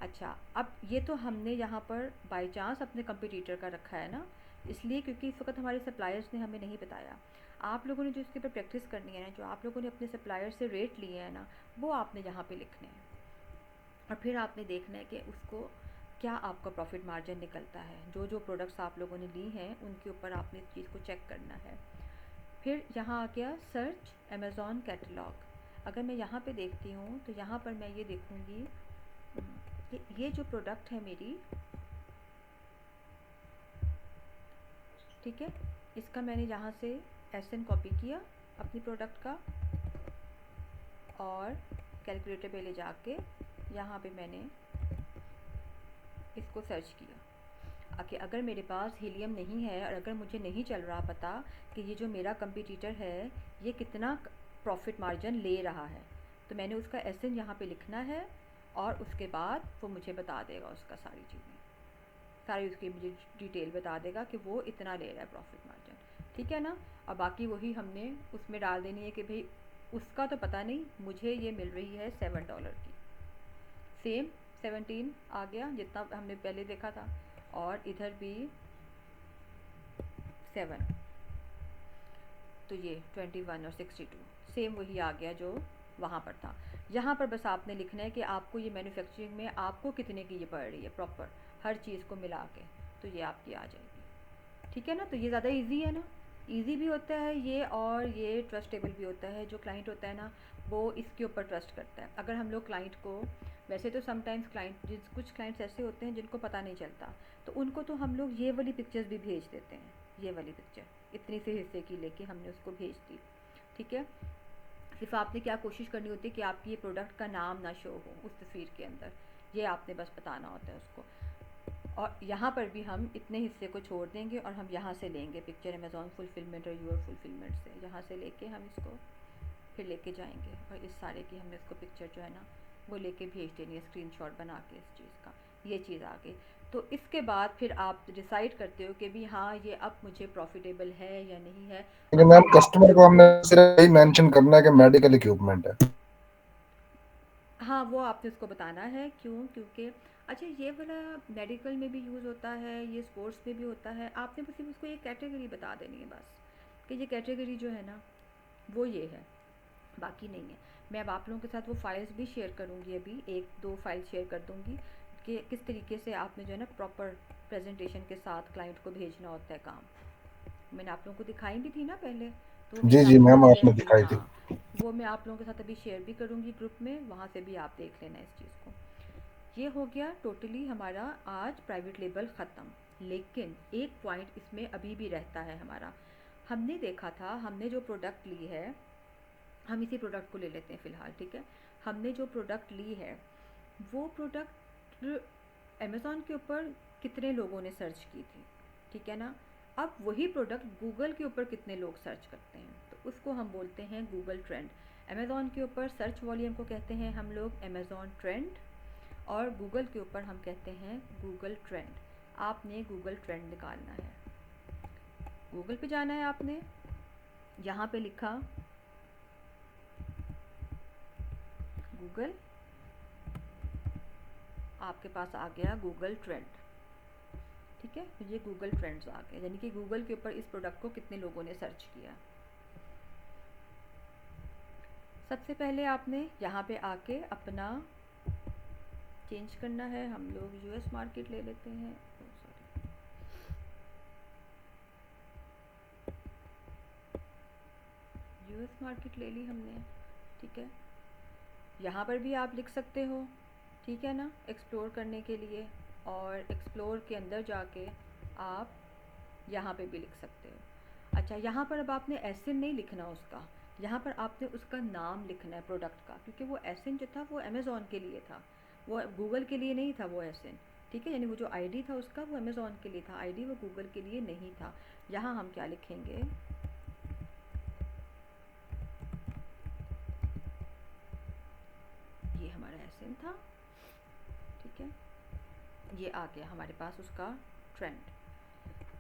अच्छा, अब ये तो हमने यहाँ पर बाय चांस अपने कंपटीटर का रखा है ना, इसलिए क्योंकि इस वक्त हमारे सप्लायर्स ने हमें नहीं बताया। आप लोगों ने जो इसके ऊपर प्रैक्टिस करनी है ना, जो आप लोगों ने अपने सप्लायर से रेट लिए हैं ना, वो आपने यहाँ पे लिखने हैं और फिर आपने देखना है कि उसको क्या आपका प्रॉफिट मार्जिन निकलता है। जो जो प्रोडक्ट्स आप लोगों ने ली हैं उनके ऊपर आपने इस चीज़ को चेक करना है। फिर यहाँ आ गया सर्च अमेज़ॉन कैटलॉग। अगर मैं यहाँ पे देखती हूँ तो यहाँ पर मैं ये देखूँगी कि ये जो प्रोडक्ट है मेरी, ठीक है, इसका मैंने यहाँ से SN कॉपी किया अपनी प्रोडक्ट का और कैलकुलेटर पे ले जाके यहाँ पे मैंने इसको सर्च किया कि अगर मेरे पास हीलियम नहीं है और अगर मुझे नहीं चल रहा पता कि ये जो मेरा कंपटीटर है ये कितना प्रॉफिट मार्जिन ले रहा है, तो मैंने उसका SN यहाँ पे लिखना है और उसके बाद वो मुझे बता देगा उसका सारी चीज़ें, सारी उसकी मुझे डिटेल बता देगा कि वो इतना ले रहा है प्रॉफिट मार्जिन। ठीक है ना। और बाकी वही हमने उसमें डाल देनी है कि भाई उसका तो पता नहीं, मुझे ये मिल रही है $7 की, सेम 17 आ गया जितना हमने पहले देखा था और इधर भी 7, तो ये 21 और 62 सेम वही आ गया जो वहाँ पर था। यहाँ पर बस आपने लिखना है कि आपको ये मैन्युफैक्चरिंग में आपको कितने की ये पड़ रही है प्रॉपर हर चीज़ को मिला के, तो ये आपकी आ जाएगी। ठीक है ना। तो ये ज़्यादा इजी है ना, इजी भी होता है ये और ये ट्रस्टेबल भी होता है। जो क्लाइंट होता है ना वो इसके ऊपर ट्रस्ट करता है। अगर हम लोग क्लाइंट को, वैसे तो समटाइम्स कुछ क्लाइंट्स ऐसे होते हैं जिनको पता नहीं चलता, तो उनको तो हम लोग ये वाली पिक्चर्स भी भेज देते हैं। ये वाली पिक्चर इतनी से हिस्से की लेके हमने उसको भेज दी। ठीक है। सिर्फ आपने क्या कोशिश करनी होती है कि आपकी ये प्रोडक्ट का नाम ना शो हो उस तस्वीर के अंदर, ये आपने बस बताना होता है उसको। और यहाँ पर भी हम इतने हिस्से को छोड़ देंगे और हम यहाँ से लेंगे पिक्चर अमेज़ॉन फुलफिलमेंट और यूर फुलफिलमेंट से, यहाँ से लेके हम इसको फिर लेके जाएंगे और इस सारे की हमने इसको पिक्चर जो है ना वो लेके भेज देनी है स्क्रीनशॉट बना के इस चीज़ का। ये चीज़ आ गई तो इसके बाद फिर आप डिसाइड करते हो कि भी हाँ ये अब मुझे प्रॉफिटेबल है या नहीं है। लेकिन और मैम फिर कस्टमर को हमने सिर्फ यही मेंशन करना है कि मेडिकल इक्विपमेंट है। हाँ वो आपने उसको बताना है क्यों, क्योंकि अच्छा ये वाला मेडिकल में भी यूज़ होता है, ये स्पोर्ट्स में भी होता है। आपने बस सिर्फ उसको ये कैटेगरी बता देनी है बस कि ये कैटेगरी जो है ना वो ये है, बाकी नहीं है। मैं अब आप लोगों के साथ वो फाइल्स भी शेयर करूँगी, अभी 1-2 फाइल शेयर कर दूँगी कि किस तरीके से आपने जो है ना प्रॉपर प्रेजेंटेशन के साथ क्लाइंट को भेजना होता है काम। मैंने आप लोगों को दिखाई भी थी ना पहले, तो वो जी मैंने जी आप लोगों मैम, को शेयर आपने की। दिखाई थी। हाँ वो मैं आप लोगों के साथ अभी शेयर भी करूँगी ग्रुप में, वहाँ से भी आप देख लेना इस चीज़ को। ये हो गया टोटली हमारा आज प्राइवेट लेबल ख़त्म। लेकिन एक पॉइंट इसमें अभी भी रहता है हमारा। हमने देखा था, हमने जो प्रोडक्ट ली है, हम इसी प्रोडक्ट को ले लेते हैं फ़िलहाल। ठीक है। हमने जो प्रोडक्ट ली है वो प्रोडक्ट अमेज़ॉन के ऊपर कितने लोगों ने सर्च की थी, ठीक है ना। अब वही प्रोडक्ट गूगल के ऊपर कितने लोग सर्च करते हैं, तो उसको हम बोलते हैं गूगल ट्रेंड। अमेज़ॉन के ऊपर सर्च वॉल्यूम को कहते हैं हम लोग अमेज़ॉन ट्रेंड और गूगल के ऊपर हम कहते हैं गूगल ट्रेंड। आपने गूगल ट्रेंड निकालना है, गूगल पे जाना है आपने, यहाँ पे लिखा गूगल, आपके पास आ गया गूगल ट्रेंड। ठीक है। तो ये गूगल ट्रेंड्स आ गए, यानी कि गूगल के ऊपर इस प्रोडक्ट को कितने लोगों ने सर्च किया। सबसे पहले आपने यहाँ पे आके अपना चेंज करना है। हम लोग यूएस मार्केट ले लेते हैं, सॉरी यूएस मार्केट ले ली हमने। ठीक है। यहाँ पर भी आप लिख सकते हो, ठीक है ना, एक्सप्लोर करने के लिए। और एक्सप्लोर के अंदर जाके आप यहाँ पे भी लिख सकते हो। अच्छा यहाँ पर अब आपने एसिन नहीं लिखना उसका, यहाँ पर आपने उसका नाम लिखना है प्रोडक्ट का, क्योंकि वो एसन जो था वो अमेज़ॉन के लिए था, वो गूगल के लिए नहीं था वो एसन। ठीक है, यानी वो जो आईडी था उसका वो अमेज़ॉन के लिए था, आईडी वो गूगल के लिए नहीं था। यहाँ हम क्या लिखेंगे, ये हमारा एसन था। ठीक है, ये आ गया हमारे पास उसका ट्रेंड।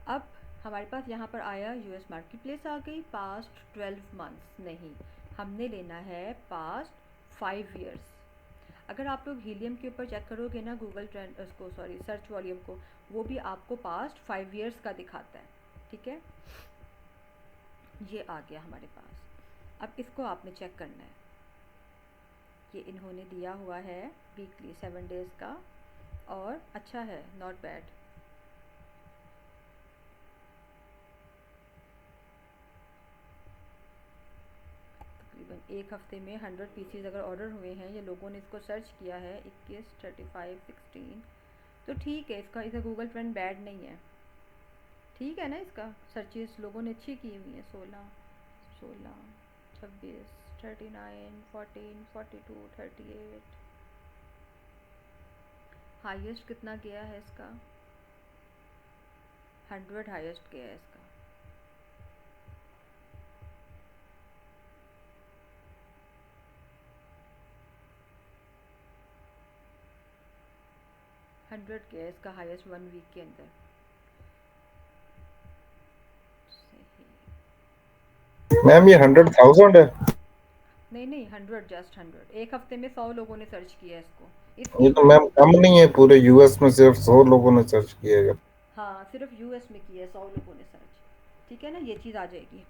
अब हमारे पास यहाँ पर आया यूएस मार्केट प्लेस आ गई, पास्ट 12 मंथ्स नहीं, हमने लेना है पास्ट 5 ईयर्स। अगर आप लोग हीलियम के ऊपर चेक करोगे ना गूगल ट्रेंड उसको, सॉरी सर्च वॉल्यूम को, वो भी आपको पास्ट 5 ईयर्स का दिखाता है। ठीक है, ये आ गया हमारे पास। अब इसको आपने चेक करना है, ये इन्होंने दिया हुआ है वीकली 7 डेज़ का, और अच्छा है, नॉट बैड। तकरीबन एक हफ्ते में 100 पीसीज अगर ऑर्डर हुए हैं, या लोगों ने इसको सर्च किया है 21, 35, 16, तो ठीक है, इसका गूगल ट्रेंड बैड नहीं है, ठीक है ना। इसका सर्चेस लोगों ने अच्छी की हुई हैं, 16, 26, 39, 14, 42, 38। हाईएस्ट कितना गया है इसका, 100 हाईएस्ट गया है इसका। हंड्रेड गया है इसका हाईएस्ट 1 वीक के अंदर। सही, मैम ये 100,000 है? नहीं नहीं, 100, जस्ट 100, एक हफ्ते में 100 लोगों ने सर्च किया है इसको, ये इसके तो ऊपर मैम नहीं। कम नहीं है, पूरे यूएस में सिर्फ 100 लोगों ने सर्च किया है। हाँ, सिर्फ यूएस में किया है 100 लोगों ने सर्च। ठीक है ना, ये चीज़ आ जाएगी।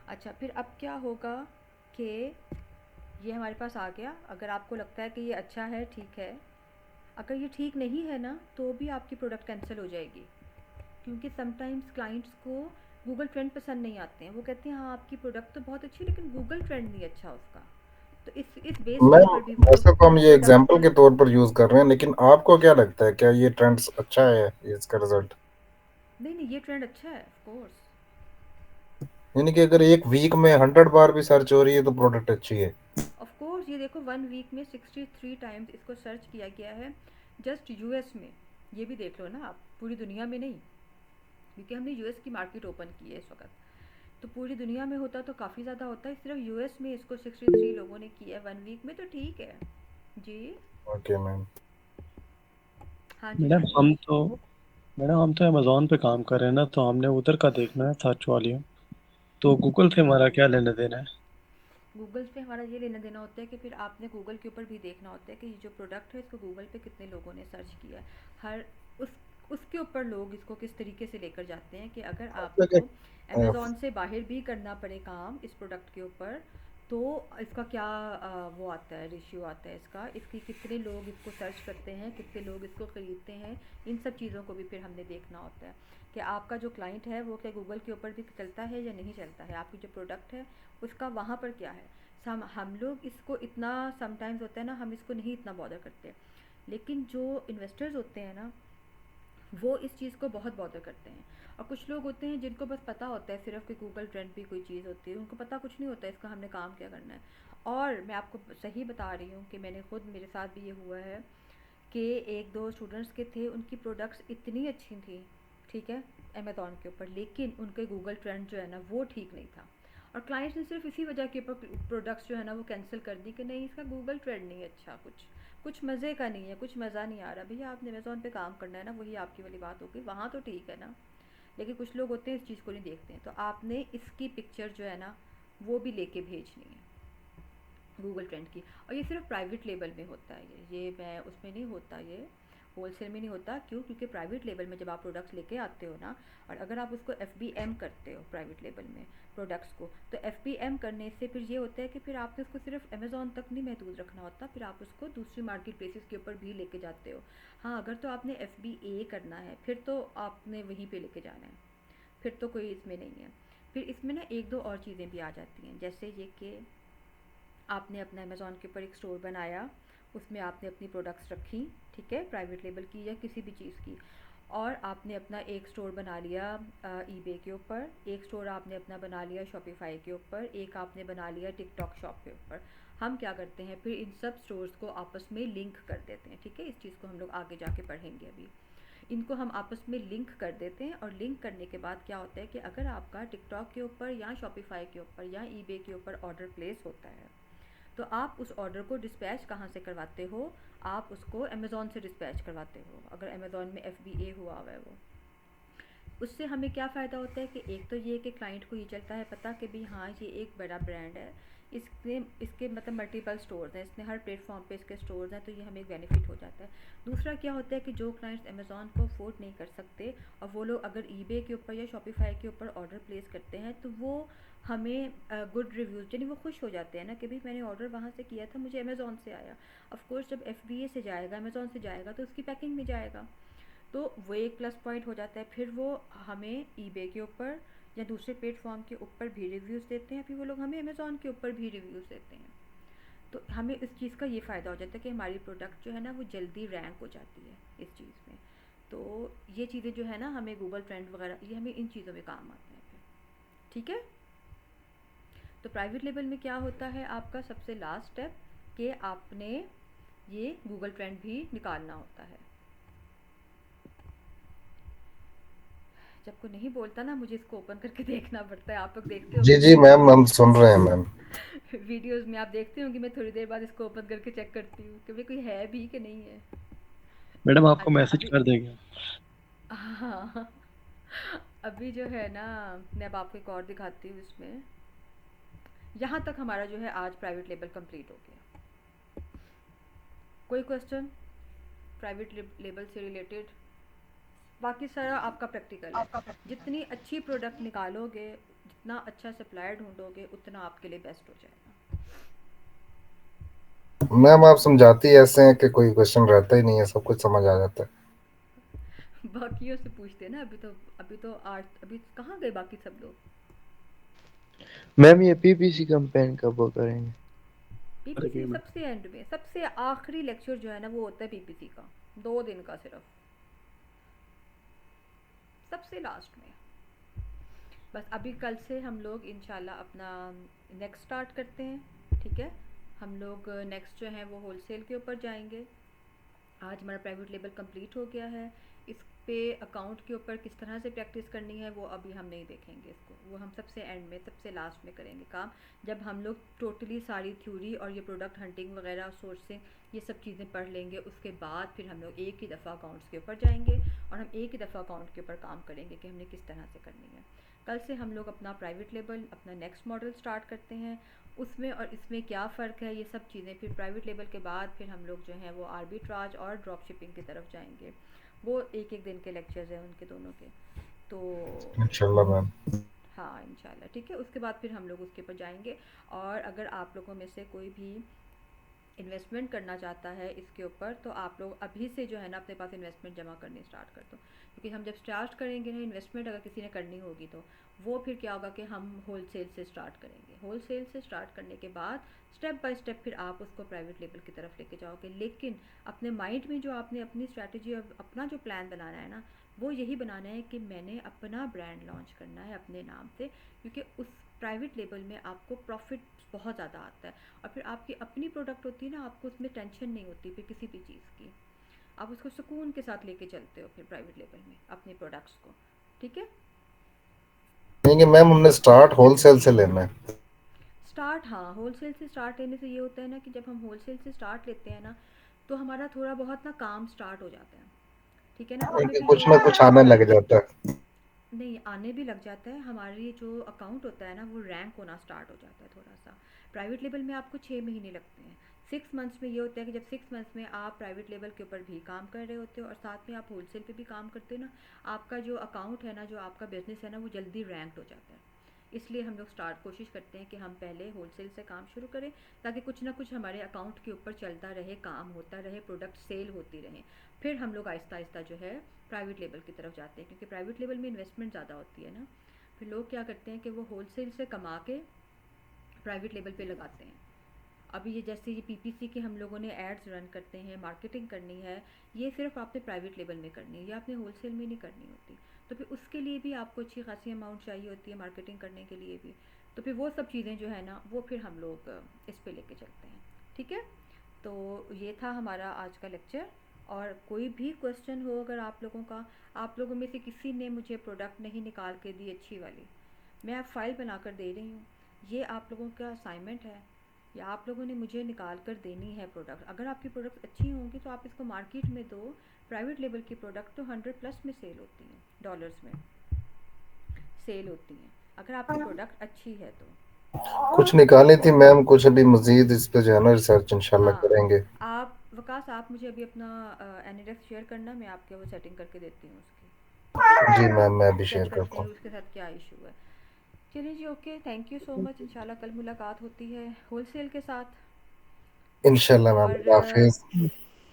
अच्छा, फिर अब क्या होगा कि ये हमारे पास आ गया। अगर आपको लगता है कि ये अच्छा है, ठीक है, अगर ये ठीक नहीं है ना, तो भी आपकी प्रोडक्ट कैंसिल हो जाएगी, क्योंकि समटाइम्स क्लाइंट्स को गूगल ट्रेंड पसंद नहीं आते हैं। वो कहते हैं हाँ आपकी प्रोडक्ट तो बहुत अच्छी है, लेकिन गूगल ट्रेंड नहीं अच्छा उसका। तो इस बेस के मैम ऊपर भी वो लोग वैसे तो हम ये प्रोडक्ट। एग्जाम्पल के तौर पर यूज कर रहे हैं, लेकिन आपको क्या लगता है, क्या ये ट्रेंड अच्छा है, इसका रिजल्ट? नहीं नहीं, ये ट्रेंड अच्छा है ऑफ कोर्स। यानी कि अगर एक वीक में 100 बार भी सर्च हो रही है तो प्रोडक्ट अच्छी है। ऑफ कोर्स, ये देखो 1 वीक में 63 टाइम्स इसको सर्च किया गया है, जस्ट यूएस में। ये भी देख लो ना आप, पूरी दुनिया में नहीं, क्योंकि हमने यूएस की मार्केट ओपन की है इस वक्त। तो पूरी दुनिया में होता तो काफ़ी ज़्यादा होता है, सिर्फ यूएस में इसको 63 लोगों ने किया है 1 वीक में, तो ठीक है जी। Okay ma'am. हाँ जी मैडम शाहिद। हम तो मैडम हम तो अमेजोन पे काम कर रहे हैं ना, तो हमने उधर का देखना है सर्च वॉल्यूम, तो गूगल से हमारा क्या लेना देना है? गूगल से हमारा ये लेना देना होता है कि फिर आपने गूगल के ऊपर भी देखना होता है कि ये जो प्रोडक्ट है इसको गूगल पे कितने लोगों ने सर्च किया है। हर उस उसके ऊपर लोग इसको किस तरीके से लेकर जाते हैं, कि अगर आपको अमेज़ॉन से बाहर भी करना पड़े काम इस प्रोडक्ट के ऊपर, तो इसका क्या वो आता है, रेशियो आता है इसका, इसकी कितने लोग इसको सर्च करते हैं, कितने लोग इसको ख़रीदते हैं। इन सब चीज़ों को भी फिर हमने देखना होता है कि आपका जो क्लाइंट है वो क्या गूगल के ऊपर भी चलता है या नहीं चलता है, आपकी जो प्रोडक्ट है उसका वहाँ पर क्या है। हम लोग इसको इतना, समटाइम्स होता है ना, हम इसको नहीं इतना बॉदर करते, लेकिन जो इन्वेस्टर्स होते हैं ना, वो इस चीज़ को बहुत बॉदर करते हैं। और कुछ लोग होते हैं जिनको बस पता होता है सिर्फ कि गूगल ट्रेंड भी कोई चीज़ होती है, उनको पता कुछ नहीं होता है इसका हमने काम क्या करना है। और मैं आपको सही बता रही हूँ कि मैंने खुद, मेरे साथ भी ये हुआ है कि एक दो स्टूडेंट्स के थे, उनकी प्रोडक्ट्स इतनी अच्छी थी, ठीक है, अमेज़ॉन के ऊपर, लेकिन उनके गूगल ट्रेंड जो है ना वो ठीक नहीं था। और क्लाइंट्स ने सिर्फ इसी वजह के ऊपर प्रोडक्ट्स जो है ना वो कैंसिल कर दी कि नहीं इसका गूगल ट्रेंड नहीं है अच्छा, कुछ मज़े का नहीं है, कुछ मज़ा नहीं आ रहा। भैया आपने अमेज़ॉन पे काम करना है ना, वही आपकी वाली बात होगी, वहाँ तो ठीक है ना, लेकिन कुछ लोग होते हैं इस चीज़ को नहीं देखते हैं। तो आपने इसकी पिक्चर जो है ना वो भी लेके भेजनी है गूगल ट्रेंड की। और ये सिर्फ प्राइवेट लेवल में होता है, ये मैं उसमें नहीं होता, ये होलसेल में नहीं होता। क्यों? क्योंकि प्राइवेट लेवल में जब आप प्रोडक्ट्स लेके आते हो ना, और अगर आप उसको FBM करते हो प्राइवेट लेवल में प्रोडक्ट्स को, तो FBM करने से फिर ये होता है कि फिर आपने उसको सिर्फ अमेज़ॉन तक नहीं महदूद रखना होता, फिर आप उसको दूसरी मार्केट प्लेसेस के ऊपर भी लेके जाते हो। हाँ, अगर तो आपने FBA करना है फिर तो आपने वहीं पर लेके जाना है, फिर तो कोई इसमें नहीं है। फिर इसमें ना एक दो और चीज़ें भी आ जाती हैं, जैसे ये कि आपने अपना अमेज़ॉन के ऊपर एक स्टोर बनाया, उसमें आपने अपनी प्रोडक्ट्स रखी, ठीक है, प्राइवेट लेबल की या किसी भी चीज़ की, और आपने अपना एक स्टोर बना लिया ईबे के ऊपर, एक स्टोर आपने अपना बना लिया शॉपिफाई के ऊपर, एक आपने बना लिया टिकटॉक शॉप के ऊपर। हम क्या करते हैं फिर इन सब स्टोर्स को आपस में लिंक कर देते हैं, ठीक है। इस चीज़ को हम लोग आगे जाके पढ़ेंगे अभी। इनको हम आपस में लिंक कर देते हैं और लिंक करने के बाद क्या होता है कि अगर आपका टिकटॉक के ऊपर या शॉपिफाई के ऊपर या ईबे के ऊपर ऑर्डर प्लेस होता है तो आप उस ऑर्डर को डिस्पैच कहाँ से करवाते हो? आप उसको अमेज़ॉन से डिस्पैच करवाते हो, अगर अमेज़ॉन में FBA हुआ हुआ है वो। उससे हमें क्या फ़ायदा होता है कि एक तो ये कि क्लाइंट को ये चलता है पता कि भाई हाँ ये एक बड़ा ब्रांड है, इसके मतलब मल्टीपल स्टोर्स हैं, इसने हर प्लेटफॉर्म पे इसके स्टोर्स हैं, तो ये हमें एक बेनिफिट हो जाता है। दूसरा क्या होता है कि जो क्लाइंट्स अमेज़ॉन को अफोर्ड नहीं कर सकते और वो लोग अगर ईबे के ऊपर या शॉपिफाई के ऊपर ऑर्डर प्लेस करते हैं तो वो हमें गुड रिव्यूज़, यानी वो खुश हो जाते हैं ना कि भाई मैंने ऑर्डर वहाँ से किया था, मुझे अमेज़ॉन से आया। ऑफ कोर्स जब FBA से जाएगा, अमेज़ॉन से जाएगा तो उसकी पैकिंग में जाएगा, तो वो एक प्लस पॉइंट हो जाता है। फिर वो हमें ईबे के ऊपर या दूसरे प्लेटफॉर्म के ऊपर भी रिव्यूज़ देते हैं, फिर वो लोग हमें अमेज़ॉन के ऊपर भी रिव्यूज़ देते हैं। तो हमें इस चीज़ का ये फ़ायदा हो जाता है कि हमारी प्रोडक्ट जो है ना वो जल्दी रैंक हो जाती है इस चीज़ में। तो ये चीज़ें जो है ना हमें गूगल ट्रेंड वगैरह ये हमें इन चीज़ों में काम आते हैं फिर, ठीक है। तो प्राइवेट लेबल में क्या होता है आपका सबसे लास्ट स्टेप कि आपने ये गूगल ट्रेंड भी निकालना होता है। जब कोई नहीं बोलता ना मुझे इसको ओपन करके देखना पड़ता है। आप लोग देखते जी होंगे जी मैम, हम सुन रहे हैं मैम। वीडियोस में आप देखते होंगे मैं थोड़ी देर बाद इसको ओपन करके चेक करती हूँ कि भाई कोई है भी कि नहीं है। मैडम आपको अच्छा मैसेज अभी कर देंगे। हाँ अभी जो है ना मैं अब आपको एक और दिखाती हूँ इसमें। यहाँ तक हमारा जो है आज प्राइवेट लेबल कंप्लीट हो गया। कोई क्वेश्चन प्राइवेट लेबल से रिलेटेड? बाकी सारा आपका प्रैक्टिकल है। जितनी अच्छी प्रोडक्ट निकालोगे, जितना अच्छा सप्लायर ढूंढोगे, उतना आपके लिए बेस्ट हो जाएगा। मैम आप समझाती ऐसे हैं कि कोई क्वेश्चन रहता ही नहीं है, सब कुछ समझ आ जाता है। बाकियों से पूछते ना। अभी तो आज अभी कहाँ गए बाकी सब लोग? मैम ये PPC कैंपेन कब वो करेंगे? PPC सबसे एंड में, सबसे आखिरी लेक्चर जो है ना वो होता है PPC का, 2 दिन का सिर्फ, सबसे लास्ट में। बस अभी कल से हम लोग इंशाल्लाह अपना नेक्स्ट स्टार्ट करते हैं, ठीक है। हम लोग नेक्स्ट जो है वो होलसेल के ऊपर जाएंगे। आज हमारा प्राइवेट लेबल कंप्लीट हो गया है। इस पे अकाउंट के ऊपर किस तरह से प्रैक्टिस करनी है वो अभी हम नहीं देखेंगे इसको, वो हम सबसे एंड में सबसे लास्ट में करेंगे काम, जब हम लोग टोटली सारी थ्योरी और ये प्रोडक्ट हंटिंग वगैरह सोर्सिंग ये सब चीज़ें पढ़ लेंगे। उसके बाद फिर हम लोग एक ही दफ़ा अकाउंट्स के ऊपर जाएंगे और हम एक ही दफ़ा अकाउंट के ऊपर काम करेंगे कि हमने किस तरह से करनी है। कल से हम लोग अपना प्राइवेट लेबल अपना नेक्स्ट मॉडल स्टार्ट करते हैं। उसमें और इसमें क्या फ़र्क है ये सब चीज़ें फिर प्राइवेट लेबल के बाद फिर हम लोग जो हैं वो आर्बिट्राज और ड्रॉप शिपिंग की तरफ जाएंगे। वो एक एक दिन के लेक्चर्स हैं उनके दोनों के। तो इंशाल्लाह मैम। हाँ इंशाल्लाह ठीक है। उसके बाद फिर हम लोग उसके ऊपर जाएंगे। और अगर आप लोगों में से कोई भी इन्वेस्टमेंट करना चाहता है इसके ऊपर तो आप लोग अभी से जो है ना अपने पास इन्वेस्टमेंट जमा करनी स्टार्ट कर दो, क्योंकि हम जब स्टार्ट करेंगे ना इन्वेस्टमेंट अगर किसी ने करनी होगी तो वो फिर क्या होगा कि हम होलसेल से स्टार्ट करेंगे। होलसेल से स्टार्ट करने के बाद स्टेप बाय स्टेप फिर आप उसको प्राइवेट लेवल की तरफ लेके जाओगे। लेकिन अपने माइंड में जो आपने अपनी स्ट्रैटेजी और अपना जो प्लान बनाना है ना वो यही बनाना है कि मैंने अपना ब्रांड लॉन्च करना है अपने नाम से, क्योंकि उस प्राइवेट लेबल में आपको प्रॉफिट बहुत ज़्यादा आता है और फिर आपकी अपनी प्रोडक्ट होती है ना, आपको उसमें टेंशन नहीं होती फिर किसी भी चीज़ की, आप उसको सुकून के साथ लेके चलते हो फिर प्राइवेट लेबल में अपने प्रोडक्ट्स को, ठीक है। नहीं मैम, हमने स्टार्ट होलसेल से लेना है। स्टार्ट हाँ होलसेल से स्टार्ट लेने से ये होता है ना कि जब हम होलसेल से स्टार्ट लेते हैं ना तो हमारा थोड़ा बहुत ना काम स्टार्ट हो जाता है, ठीक है ना। उसमें कि फिर ये कुछ ना होता है कुछ आने लग जाता है। नहीं आने भी लग जाता है, हमारी जो अकाउंट होता है ना वो रैंक होना स्टार्ट हो जाता है थोड़ा सा। प्राइवेट लेवल में आपको 6 महीने लगते हैं। 6 मंथ्स में ये होता है कि जब 6 मंथ्स में आप प्राइवेट लेवल के ऊपर भी काम कर रहे होते हो और साथ में आप होलसेल पे भी काम करते हो ना, आपका जो अकाउंट है ना जो आपका बिजनेस है ना वो जल्दी रैंक्ड हो जाता है। इसलिए हम लोग स्टार्ट कोशिश करते हैं कि हम पहले होलसेल से काम शुरू करें ताकि कुछ ना कुछ हमारे अकाउंट के ऊपर चलता रहे, काम होता रहे, प्रोडक्ट सेल होती रहे। फिर हम लोग आहिस्ता आहिस्ता जो है प्राइवेट लेवल की तरफ जाते हैं, क्योंकि प्राइवेट लेवल में इन्वेस्टमेंट ज़्यादा होती है ना। फिर लोग क्या करते हैं कि वो होलसेल से कमा के प्राइवेट लेवल पे लगाते हैं अभी ये जैसे ये पीपीसी के हम लोगों ने एड्स रन करते हैं, मार्केटिंग करनी है, ये सिर्फ आपने प्राइवेट लेवल में करनी है, ये आपने होलसेल में नहीं करनी होती। तो फिर उसके लिए भी आपको अच्छी खासी अमाउंट चाहिए होती है, मार्केटिंग करने के लिए भी। तो फिर वो सब चीज़ें जो है ना, वो फिर हम लोग इस पे लेके चलते हैं। ठीक है, तो ये था हमारा आज का लेक्चर। और कोई भी क्वेश्चन हो अगर आप लोगों का, आप लोगों में से किसी ने मुझे प्रोडक्ट नहीं निकाल के दी अच्छी वाली, मैं अब फाइल बनाकर दे रही हूँ, ये आप लोगों का असाइनमेंट है, या आप लोगों ने मुझे निकाल कर देनी है प्रोडक्ट। अगर आपकी प्रोडक्ट अच्छी होंगी तो आप इसको मार्केट में दो। प्राइवेट लेवल की प्रोडक्ट तो 100+ में सेल होती हैं, डॉलर्स में सेल होती हैं, अगर आपकी प्रोडक्ट अच्छी है तो। कुछ निकाली थी मैम, कुछ अभी मजीद इस पे जो है ना रिसर्च इंशाल्लाह हाँ, करेंगे। आप वकास, आप मुझे अभी अपना एनएडएक्स शेयर करना, मैं आपके वो सेटिंग करके देती हूँ उसकी। ठीक है, जी मैम, मैं अभी चेक शेयर करती करता हूँ हूँ। उसके साथ क्या इशू है। चलिए जी, okay, thank you so much. इंशाल्लाह कल मुलाकात होती है होलसेल के साथ। इंशाल्लाह मैम, और अल्लाह हाफिज।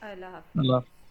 अल्लाह अल्लाह हाफिज़।